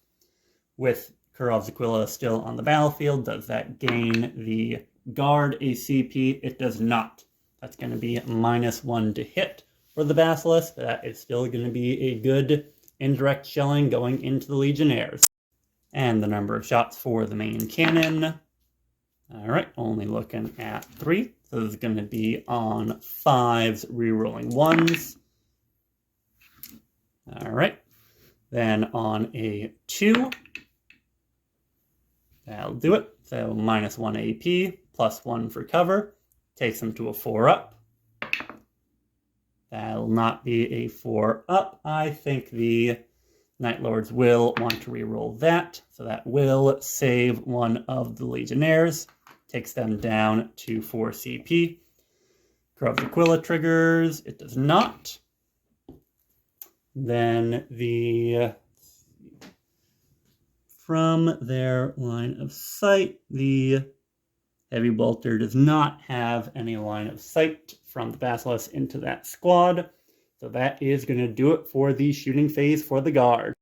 A: With Kurov's Aquila still on the battlefield, does that gain the guard ACP? It does not. That's going to be -1 to hit for the Basilisk, but that is still going to be a good indirect shelling going into the Legionnaires. And the number of shots for the main cannon. Alright, only looking at 3. So this is going to be on 5s, rerolling 1s. Alright. Then on a 2, that'll do it. So -1 AP, +1 for cover. Takes them to a 4 up. That'll not be a 4 up. I think the Night Lords will want to reroll that, so that will save one of the Legionnaires, takes them down to 4 CP. Crow of Aquila triggers, it does not. Then from their line of sight, the Heavy Bolter does not have any line of sight from the Basilisk into that squad. So that is going to do it for the shooting phase for the guard.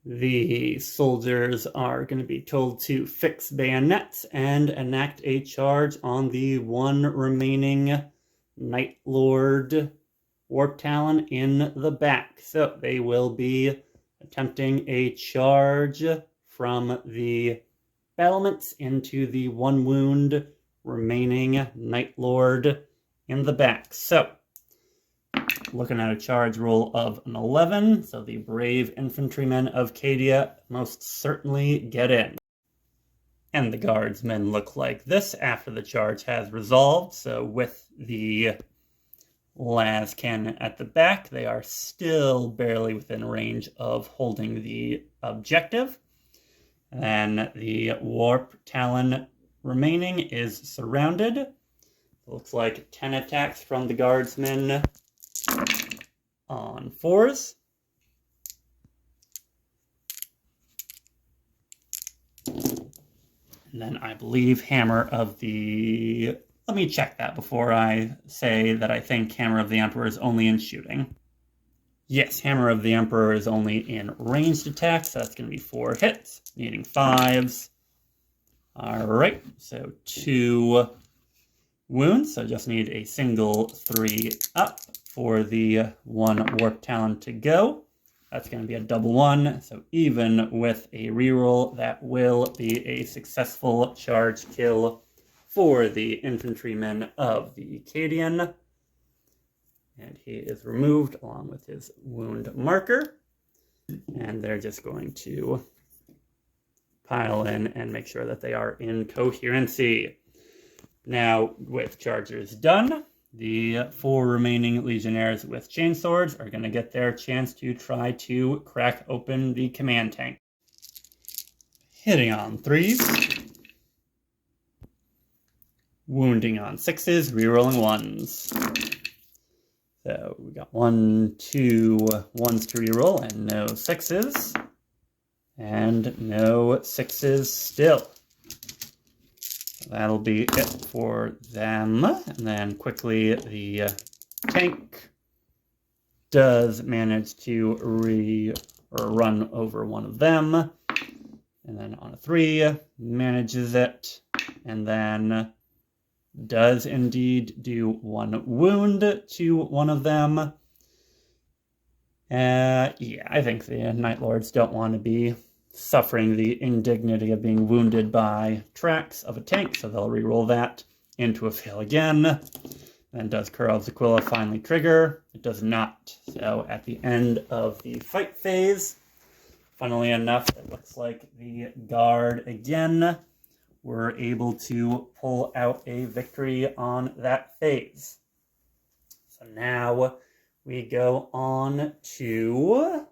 A: The soldiers are going to be told to fix bayonets and enact a charge on the one remaining Night Lord Warp Talon in the back. So they will be attempting a charge from the battlements into the 1 wound remaining Night Lord in the back. So looking at a charge roll of an 11, so the brave infantrymen of Cadia most certainly get in. And the guardsmen look like this after the charge has resolved. So with the las cannon at the back, they are still barely within range of holding the objective. And the Warp Talon remaining is surrounded. It looks like 10 attacks from the guardsmen on 4s. And then I believe Hammer of the... Let me check that before I say that I think Hammer of the Emperor is only in shooting. Yes, Hammer of the Emperor is only in ranged attacks, so that's going to be 4 hits, needing 5s. Alright, so 2 wounds, so just need a single 3 up for the 1 Warp Talon to go. That's going to be a double 1, so even with a reroll, that will be a successful charge kill for the infantrymen of the Cadian. And he is removed along with his wound marker. And they're just going to pile in and make sure that they are in coherency. Now, with chargers done, the 4 remaining legionnaires with chainswords are going to get their chance to try to crack open the command tank. Hitting on 3s. Wounding on 6s, rerolling 1s. So we got 1, 2 1s to reroll and no 6s. And no 6s still. So that'll be it for them. And then quickly the tank does manage to run over one of them. And then on a 3, manages it. And then does indeed do 1 wound to one of them. Yeah, I think the Night Lords don't want to be suffering the indignity of being wounded by tracks of a tank, so they'll reroll that into a fail again. Then does Crow of Aquila finally trigger? It does not. So at the end of the fight phase, funnily enough, it looks like the guard again were able to pull out a victory on that phase. So now we go on to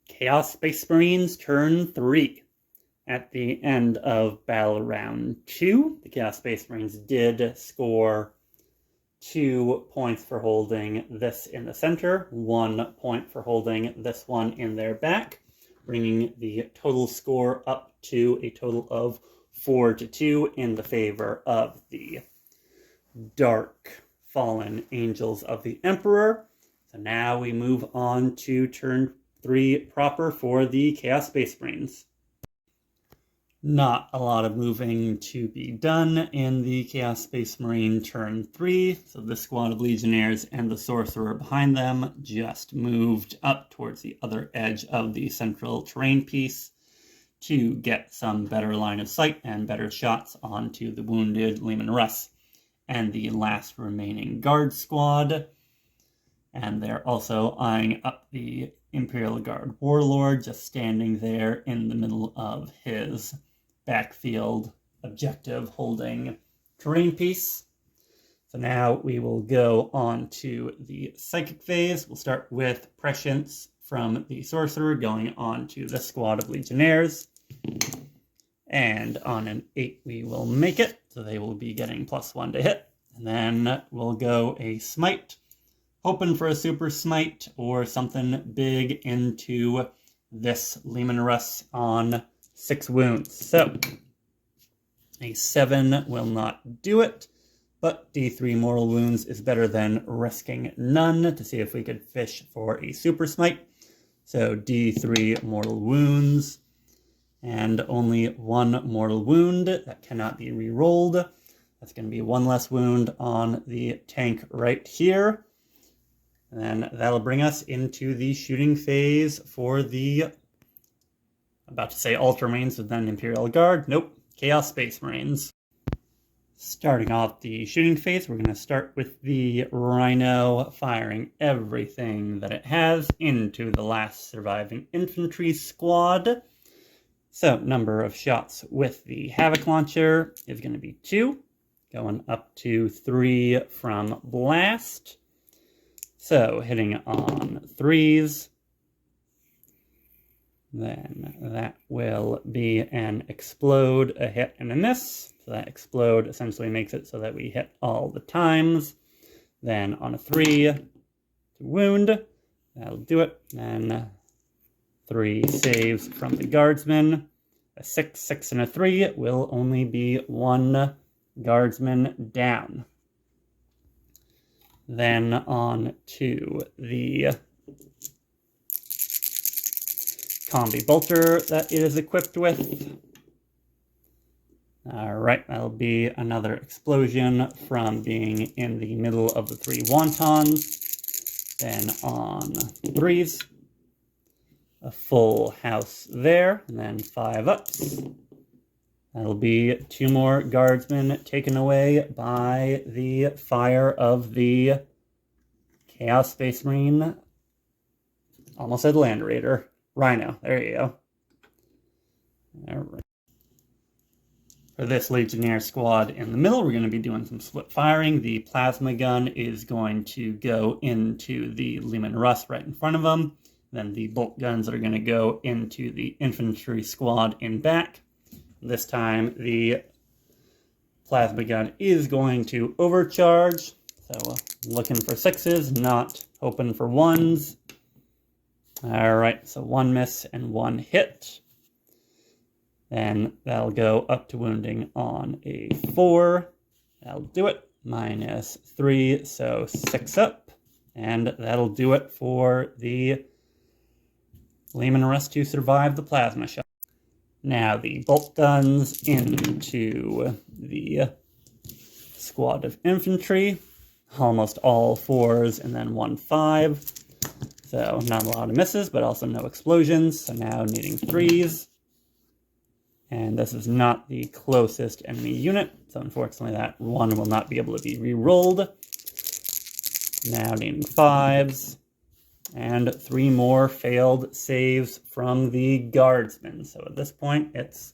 A: Chaos Space Marines turn 3. At the end of battle round 2, the Chaos Space Marines did score 2 points for holding this in the center, 1 point for holding this one in their back, bringing the total score up to a total of 4-2 in the favor of the Dark Fallen Angels of the Emperor. So now we move on to turn 3 proper for the Chaos Space Marines. Not a lot of moving to be done in the Chaos Space Marine turn 3, so the squad of Legionnaires and the Sorcerer behind them just moved up towards the other edge of the central terrain piece to get some better line of sight and better shots onto the wounded Leman Russ and the last remaining guard squad. And they're also eyeing up the Imperial Guard Warlord, just standing there in the middle of his backfield objective holding terrain piece. So now we will go on to the psychic phase. We'll start with prescience from the sorcerer going on to the squad of legionnaires. And on an 8 we will make it, so they will be getting +1 to hit. And then we'll go a smite, hoping for a super smite or something big into this Leman Russ on 6 wounds. So a 7 will not do it, but D3 mortal wounds is better than risking none to see if we could fish for a super smite. So D3 mortal wounds, and only 1 mortal wound that cannot be re-rolled. That's going to be 1 less wound on the tank right here. And then that'll bring us into the shooting phase for the, about to say Ultramarines, but then Imperial Guard. Nope, Chaos Space Marines. Starting off the shooting phase, we're going to start with the Rhino firing everything that it has into the last surviving infantry squad. So, number of shots with the Havoc Launcher is going to be 2, going up to 3 from Blast. So, hitting on 3s. Then that will be an Explode, a hit, and a miss. So that Explode essentially makes it so that we hit all the times. Then on a 3, to wound, that'll do it. Then 3 saves from the guardsman. A 6, 6, and a 3 will only be 1 guardsman down. Then on to the combi bolter that it is equipped with. Alright, that'll be another explosion from being in the middle of the 3 wontons. Then on 3s, a full house there, and then 5 ups. That'll be 2 more guardsmen taken away by the fire of the Chaos Space Marine. Almost said Land Raider. Rhino, there you go. Alright. For this Legionnaire squad in the middle, we're going to be doing some split firing. The plasma gun is going to go into the Leman Russ right in front of them. Then the bolt guns are going to go into the infantry squad in back. This time the plasma gun is going to overcharge. So looking for 6s, not hoping for 1s. Alright, so 1 miss and 1 hit. Then that'll go up to wounding on a 4. That'll do it. -3, so 6 up. And that'll do it for the Leman Russ to survive the plasma shot. Now the bolt guns into the squad of infantry. Almost all 4s and then 1 5. So not a lot of misses, but also no explosions. So now needing 3s. And this is not the closest enemy unit. So unfortunately that 1 will not be able to be re-rolled. Now needing 5s. And 3 more failed saves from the guardsmen. So at this point, it's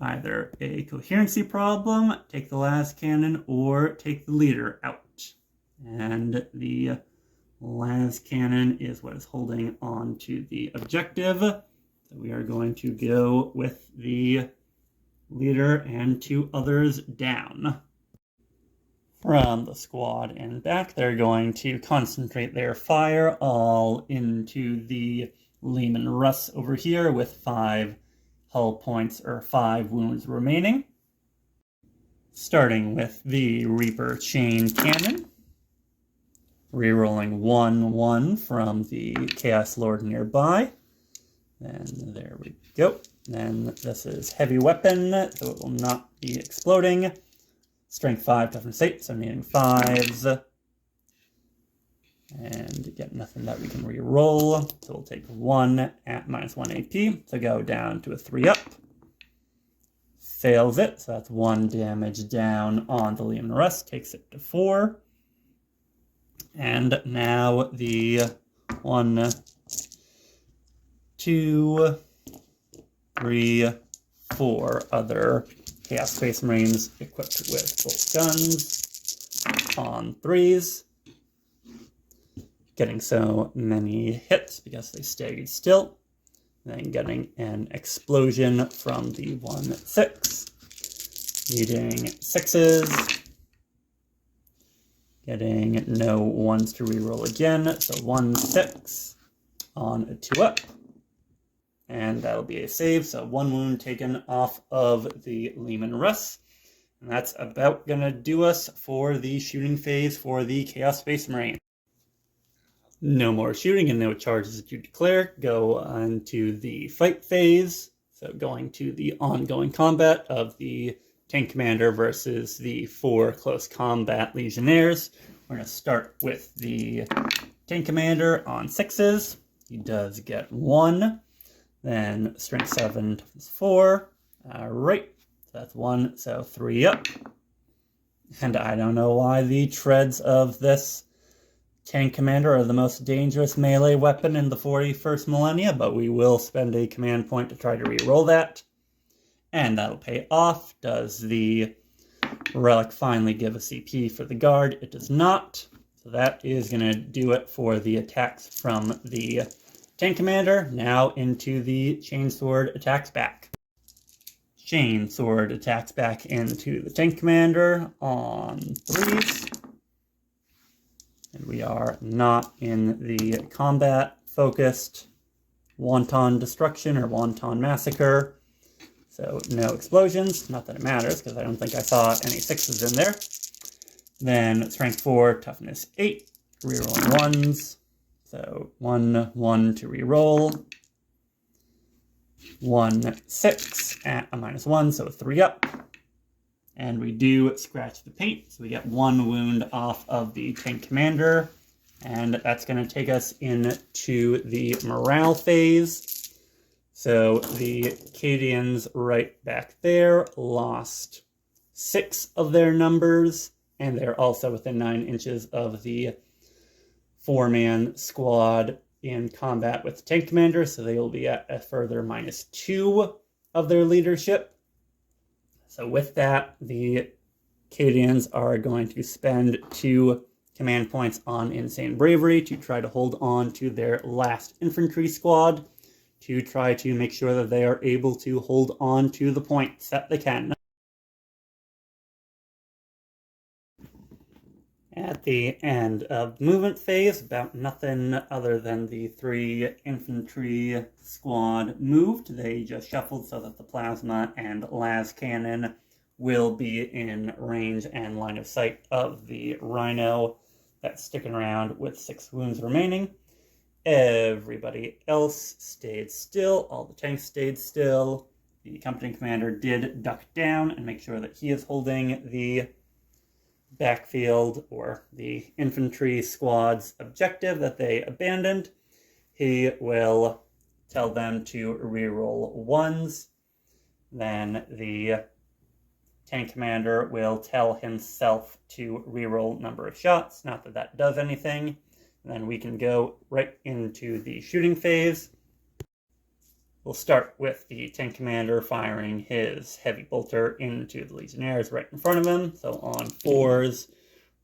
A: either a coherency problem, take the las cannon, or take the leader out. And the las cannon is what is holding on to the objective. So we are going to go with the leader and 2 others down. From the squad and back, they're going to concentrate their fire all into the Leman Russ over here with 5 hull points or 5 wounds remaining. Starting with the Reaper Chain Cannon. Rerolling 1/1 from the Chaos Lord nearby. And there we go. Then this is heavy weapon, so it will not be exploding. Strength 5, toughness 8, so needing 5s. And get nothing that we can re-roll. So we'll take 1 at -1 AP to go down to a 3 up. Fails it, so that's 1 damage down on the Leman Russ, takes it to 4. And now the 1, 2, 3, 4 other Chaos Space Marines equipped with bolt guns. on 3s. Getting so many hits because they stayed still. Then getting an explosion from the 1/6. Needing 6s. Getting no 1s to reroll again, so 1/6 on a 2-up. And that'll be a save, so 1 wound taken off of the Leman Russ. And that's about gonna do us for the shooting phase for the Chaos Space Marine. No more shooting and no charges to declare. Go on to the fight phase. So going to the ongoing combat of the tank commander versus the 4 close combat legionnaires. We're going to start with the tank commander on 6s. He does get 1. Then strength 7, toughness 4. Alright, so that's 1, so 3 up. And I don't know why the treads of this tank commander are the most dangerous melee weapon in the 41st millennia, but we will spend a command point to try to re-roll that. And that'll pay off. Does the relic finally give a CP for the guard? It does not. So that is going to do it for the attacks from the tank commander. Now into the chainsword attacks back. Chainsword attacks back into the tank commander on 3s. And we are not in the combat-focused wanton destruction or wanton massacre. So no explosions. Not that it matters, because I don't think I saw any 6s in there. Then strength 4, toughness 8, rerolling 1s. So 1, 1 to reroll. 1, 6 at a -1, so 3 up. And we do scratch the paint, so we get 1 wound off of the tank commander. And that's going to take us into the morale phase. So the Cadians right back there lost 6 of their numbers, and they're also within 9 inches of the 4-man squad in combat with the tank commander, so they will be at a further -2 of their leadership. So with that, the Cadians are going to spend 2 command points on Insane Bravery to try to hold on to their last infantry squad, to try to make sure that they are able to hold on to the points that they can. At the end of the movement phase, about nothing other than the 3 infantry squad moved. They just shuffled so that the plasma and las cannon will be in range and line of sight of the rhino that's sticking around with 6 wounds remaining. Everybody else stayed still. All the tanks stayed still. The company commander did duck down and make sure that he is holding the backfield or the infantry squad's objective that they abandoned. He will tell them to reroll 1s. Then the tank commander will tell himself to reroll number of shots. Not that that does anything. And then we can go right into the shooting phase. We'll start with the tank commander firing his heavy bolter into the legionnaires right in front of him. So on 4s,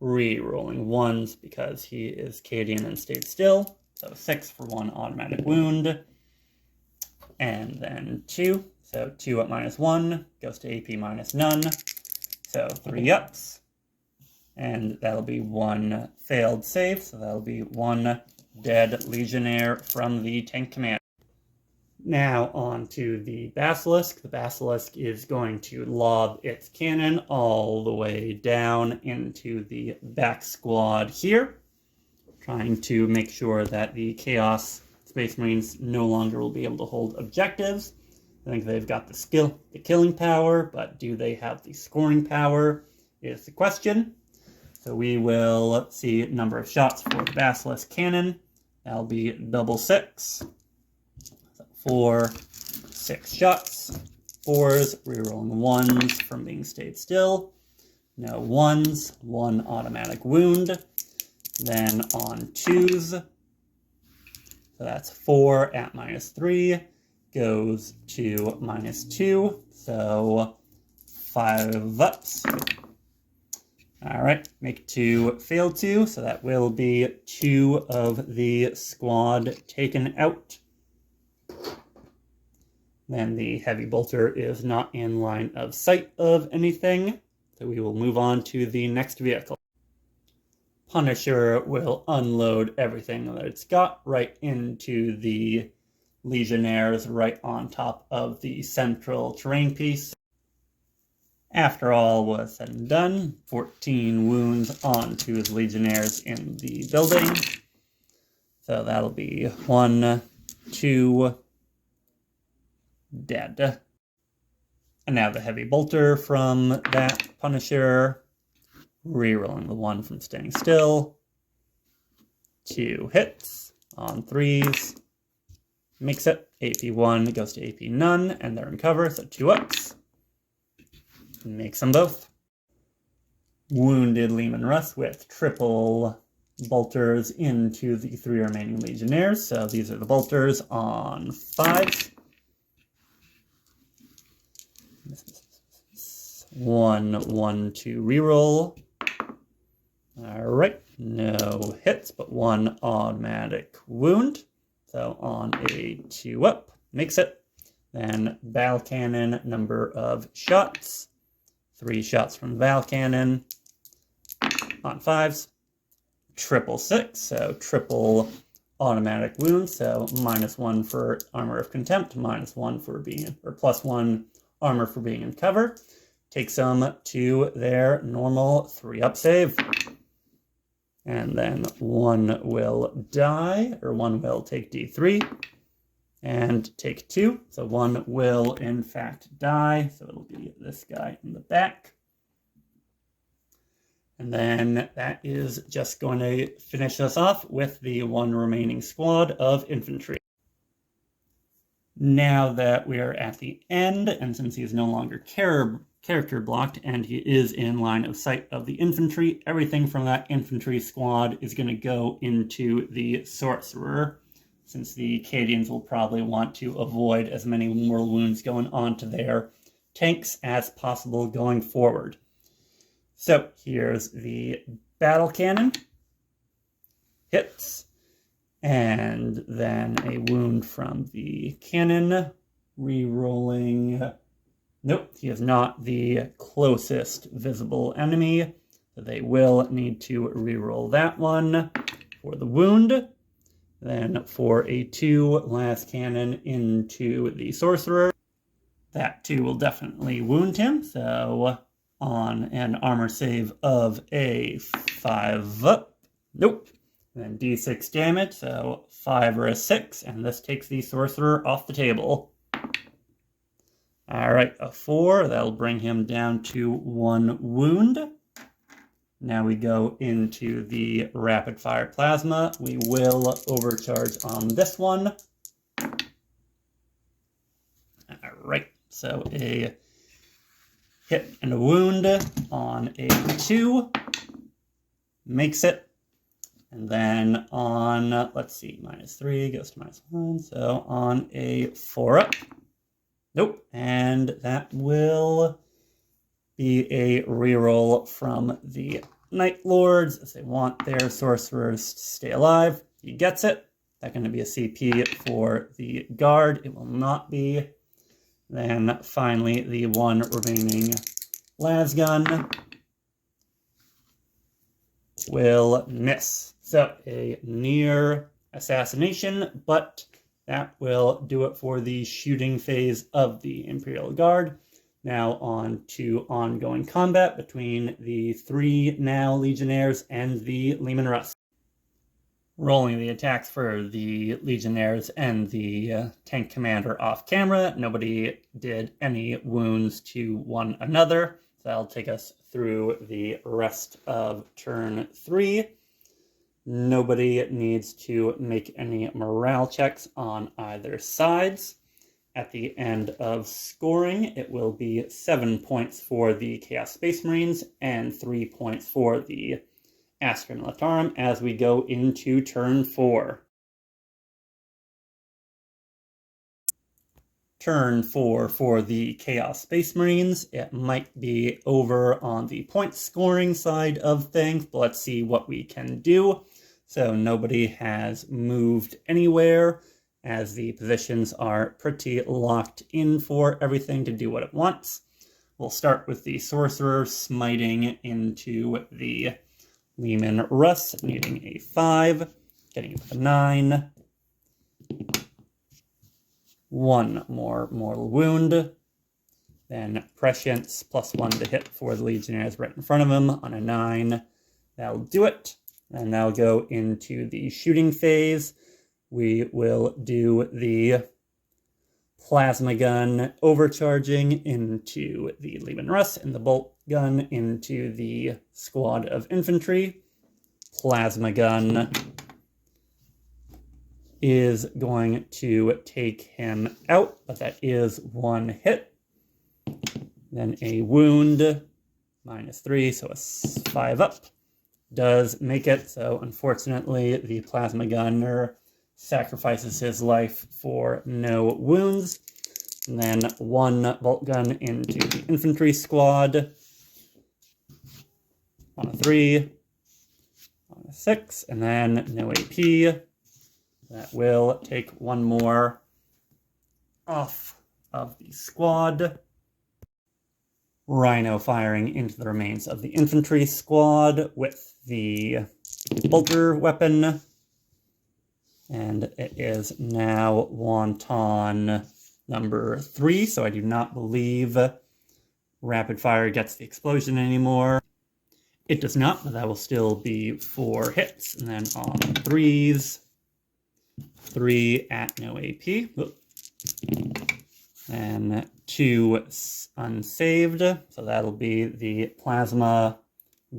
A: re-rolling 1s because he is Cadian and stayed still. So 6 for 1 automatic wound. And then 2. So 2 at -1, goes to AP -none. So 3 ups. And that'll be 1 failed save. So that'll be 1 dead legionnaire from the tank commander. Now on to the Basilisk. The Basilisk is going to lob its cannon all the way down into the back squad here, trying to make sure that the Chaos Space Marines no longer will be able to hold objectives. I think they've got the skill, the killing power, but do they have the scoring power is the question. So we will see number of shots for the Basilisk cannon. That'll be double 6. 4, 6 shots. 4s, rerolling 1s from being stayed still. No 1s, 1 automatic wound. Then on 2s, so that's 4 at -3, goes to -2, so 5 ups. Alright, make 2, fail 2, so that will be 2 of the squad taken out. Then the heavy bolter is not in line of sight of anything, so we will move on to the next vehicle. Punisher will unload everything that it's got right into the Legionnaires right on top of the central terrain piece. After all was said and done, 14 wounds onto the Legionnaires in the building. So that'll be 1, 2, dead. And now the heavy bolter from that Punisher, rerolling the 1 from standing still. 2 hits on 3s. Makes it. AP 1 goes to AP none, and they're in cover, so 2 ups. Makes them both. Wounded Leman Russ with triple bolters into the 3 remaining Legionnaires. So these are the bolters on 5s. 1, 1, 2 reroll. Alright, no hits, but 1 automatic wound. So on a 2 up, makes it. Then Battle Cannon, number of shots. 3 shots from Battle Cannon on 5s. Triple 6, so triple automatic wounds. So -1 for Armor of Contempt, -1 for being, or +1 armor for being in cover. Takes them to their normal 3-up save. And then 1 will die, or 1 will take D3 and take 2. So 1 will in fact die. So it'll be this guy in the back. And then that is just going to finish us off with the 1 remaining squad of infantry. Now that we are at the end, and since he is no longer character blocked and he is in line of sight of the infantry, everything from that infantry squad is going to go into the sorcerer, since the Cadians will probably want to avoid as many mortal wounds going on to their tanks as possible going forward. So here's the battle cannon. Hits. And then a wound from the cannon. Re-rolling. Nope, he is not the closest visible enemy. So they will need to re-roll that one for the wound. Then for a 2, last cannon into the sorcerer. That 2 will definitely wound him. So on an armor save of a 5 up. Nope. And then D6 damage, so 5 or a 6, and this takes the sorcerer off the table. Alright, a 4, that'll bring him down to 1 wound. Now we go into the rapid fire plasma. We will overcharge on this one. Alright, so a hit and a wound on a 2. Makes it. And then on, let's see, -3 goes to -1. So on a 4 up. Nope. And that will be a reroll from the Night Lords, as they want their sorcerers to stay alive. He gets it. That's going to be a CP for the guard. It will not be. Then finally, the 1 remaining lasgun will miss. So a near assassination, but that will do it for the shooting phase of the Imperial Guard. Now on to ongoing combat between the 3 now Legionnaires and the Leman Russ. Rolling the attacks for the Legionnaires and the tank commander off camera. Nobody did any wounds to one another. So that'll take us through the rest of turn 3. Nobody needs to make any morale checks on either sides. At the end of scoring, it will be 7 points for the Chaos Space Marines and 3 points for the Astra Militarum as we go into turn 4. turn 4 for the Chaos Space Marines. It might be over on the point scoring side of things, but let's see what we can do. So nobody has moved anywhere, as the positions are pretty locked in for everything to do what it wants. We'll start with the Sorcerer smiting into the Leman Russ, needing a 5, getting it with a 9. One more mortal wound. Then Prescience, +1 to hit for the Legionnaires right in front of him on a 9. That'll do it. And now go into the shooting phase. We will do the Plasma Gun overcharging into the Leman Russ and the Bolt Gun into the Squad of Infantry. Plasma Gun is going to take him out, but that is 1 hit. Then a wound, -3, so a 5 up. Does make it, so unfortunately the Plasma Gunner sacrifices his life for no wounds. And then 1 bolt gun into the infantry squad. On a 3, on a 6, and then no AP. That will take 1 more off of the squad. Rhino firing into the remains of the infantry squad with the bolter weapon. And it is now Wonton number 3, so I do not believe rapid fire gets the explosion anymore. It does not, but that will still be 4 hits. And then on 3s, 3 at no AP. And 2 unsaved, so that'll be the plasma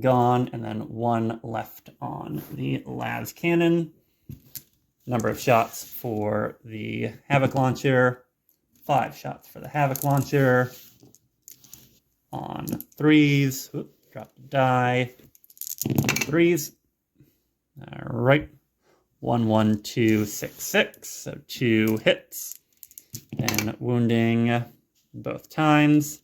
A: gone, and then 1 left on the las cannon. Number of shots for the Havoc launcher, 5 shots for the Havoc launcher. On 3s, drop the die, 3s. All right, 1, 1, 2, 6, 6, so 2 hits. And wounding both times.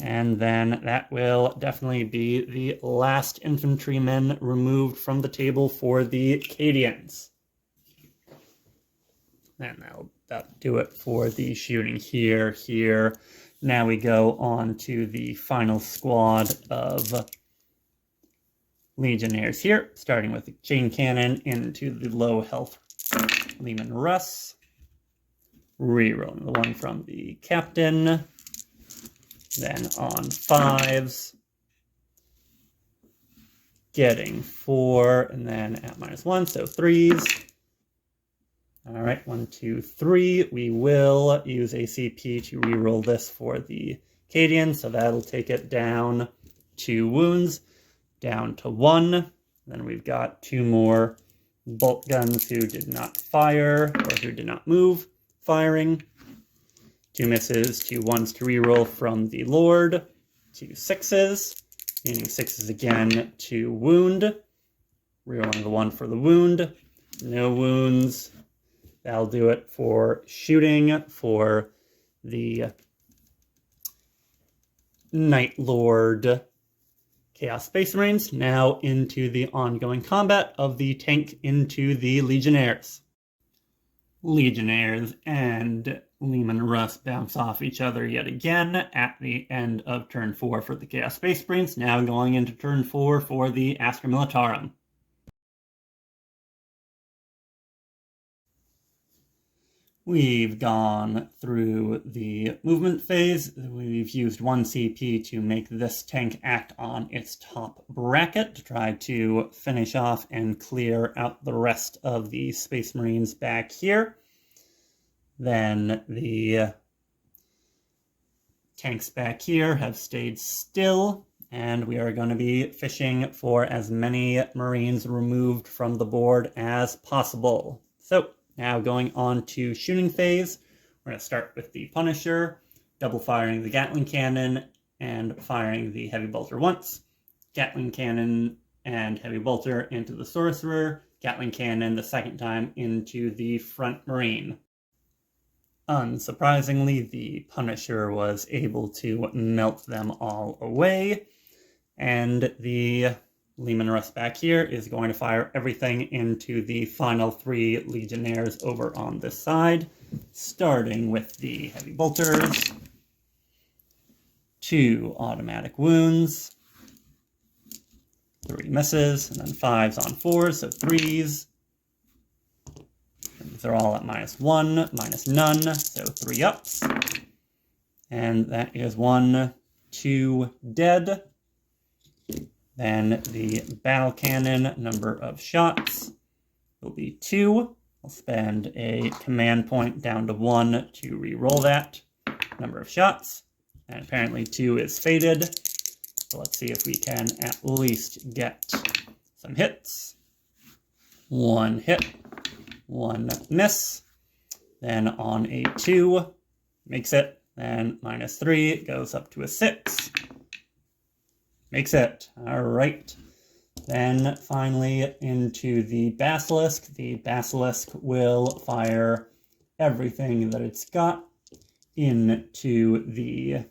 A: And then that will definitely be the last infantryman removed from the table for the Cadians. And that'll do it for the shooting here. Now we go on to the final squad of Legionnaires here, starting with the chain cannon into the low health Leman Russ. Rerolling the 1 from the captain. Then on 5s. Getting 4, and then at -1, so 3s. All right, 1, 2, 3. We will use ACP to reroll this for the Cadian, so that'll take it down 2 wounds, down to 1. Then we've got 2 more bolt guns who did not fire, or who did not move, firing. 2 misses, 2 1s to reroll from the Lord, 2 6s, meaning 6s again to wound. Rerolling the 1 for the wound, no wounds. That'll do it for shooting for the Night Lord Chaos Space Marines. Now into the ongoing combat of the tank into the Legionnaires. Legionnaires and Leman Russ bounce off each other yet again at the end of turn 4 for the Chaos Space Marines, now going into turn 4 for the Astra Militarum. We've gone through the movement phase. We've used 1 CP to make this tank act on its top bracket to try to finish off and clear out the rest of the Space Marines back here. Then the tanks back here have stayed still, and we are going to be fishing for as many Marines removed from the board as possible. So, now going on to shooting phase, we're going to start with the Punisher, double firing the Gatling Cannon and firing the Heavy Bolter once. Gatling Cannon and Heavy Bolter into the Sorcerer, Gatling Cannon the second time into the Front Marine. Unsurprisingly, the Punisher was able to melt them all away, and the Leman Russ back here is going to fire everything into the final 3 Legionnaires over on this side, starting with the Heavy Bolters, 2 automatic wounds, 3 misses, and then 5s on 4s, so 3s. These are all at -1, -none, so 3 ups. And that is 1, 2 dead. Then the battle cannon number of shots will be 2. I'll spend a command point down to 1 to re-roll that number of shots. And apparently 2 is fated. So let's see if we can at least get some hits. 1 hit. 1 miss, then on a 2, makes it, then -3, goes up to a 6, makes it, alright. Then finally into the Basilisk. The Basilisk will fire everything that it's got into the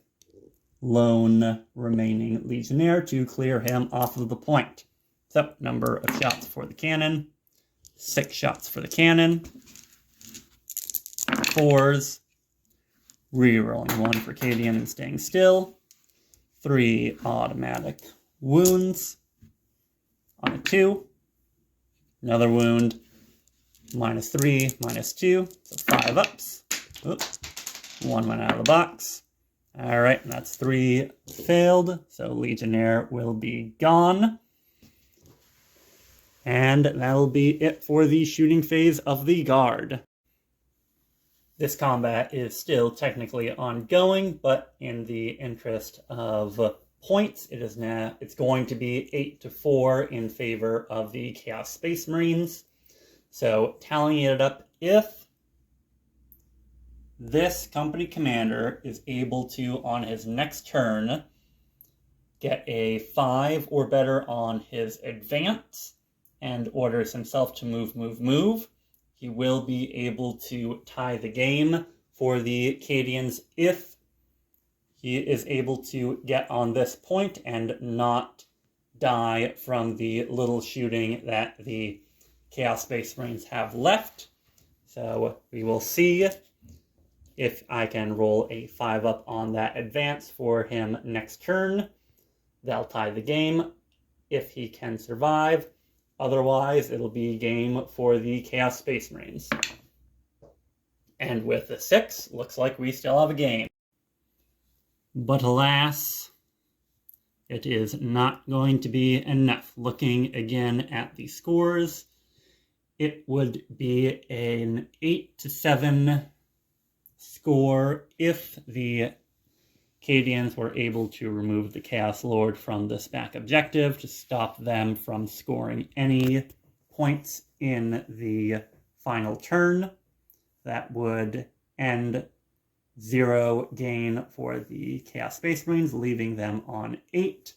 A: lone remaining Legionnaire to clear him off of the point. So, number of shots for the cannon. 6 shots for the cannon, 4s, re-rolling 1 for Cadian and staying still, 3 automatic wounds on a 2, another wound, -3, -2, so 5 ups. Oops. 1 went out of the box. Alright, and that's 3 failed, so Legionnaire will be gone. And that'll be it for the shooting phase of the Guard. This combat is still technically ongoing, but in the interest of points, it's going to be 8-4 in favor of the Chaos Space Marines. So tallying it up, if this company commander is able to, on his next turn, get a 5 or better on his advance, and orders himself to move, he will be able to tie the game for the Cadians if he is able to get on this point and not die from the little shooting that the Chaos Space Marines have left. So we will see if I can roll a 5 up on that advance for him next turn. That'll tie the game if he can survive. Otherwise, it'll be game for the Chaos Space Marines. And with the 6, looks like we still have a game. But alas, it is not going to be enough. Looking again at the scores, it would be an 8-7 score if the Cadians were able to remove the Chaos Lord from this back objective to stop them from scoring any points in the final turn. That would end 0 gain for the Chaos Space Marines, leaving them on 8.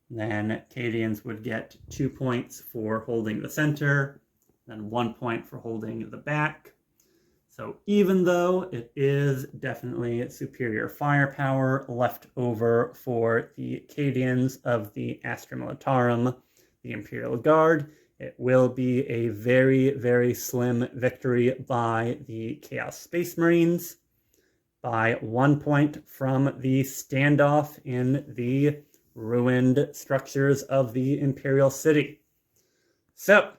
A: Then Cadians would get 2 points for holding the center, then 1 point for holding the back. So even though it is definitely superior firepower left over for the Cadians of the Astra Militarum, the Imperial Guard, it will be a very, very slim victory by the Chaos Space Marines by 1 point from the standoff in the ruined structures of the Imperial City. So,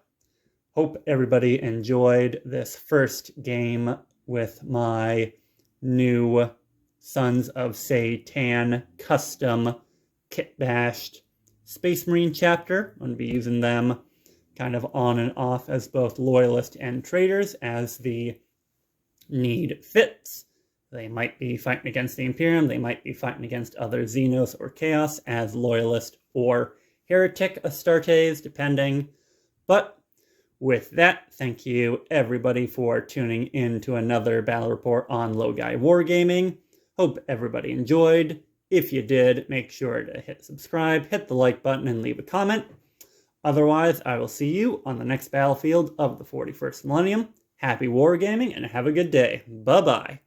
A: hope everybody enjoyed this first game with my new Sons of Sey'tan custom kit-bashed Space Marine chapter. I'm going to be using them kind of on and off as both loyalist and traitors as the need fits. They might be fighting against the Imperium, they might be fighting against other Xenos or Chaos as loyalist or heretic Astartes, depending. But with that, thank you everybody for tuning in to another battle report on Logai Wargaming. Hope everybody enjoyed. If you did, make sure to hit subscribe, hit the like button, and leave a comment. Otherwise, I will see you on the next battlefield of the 41st Millennium. Happy wargaming and have a good day. Bye-bye.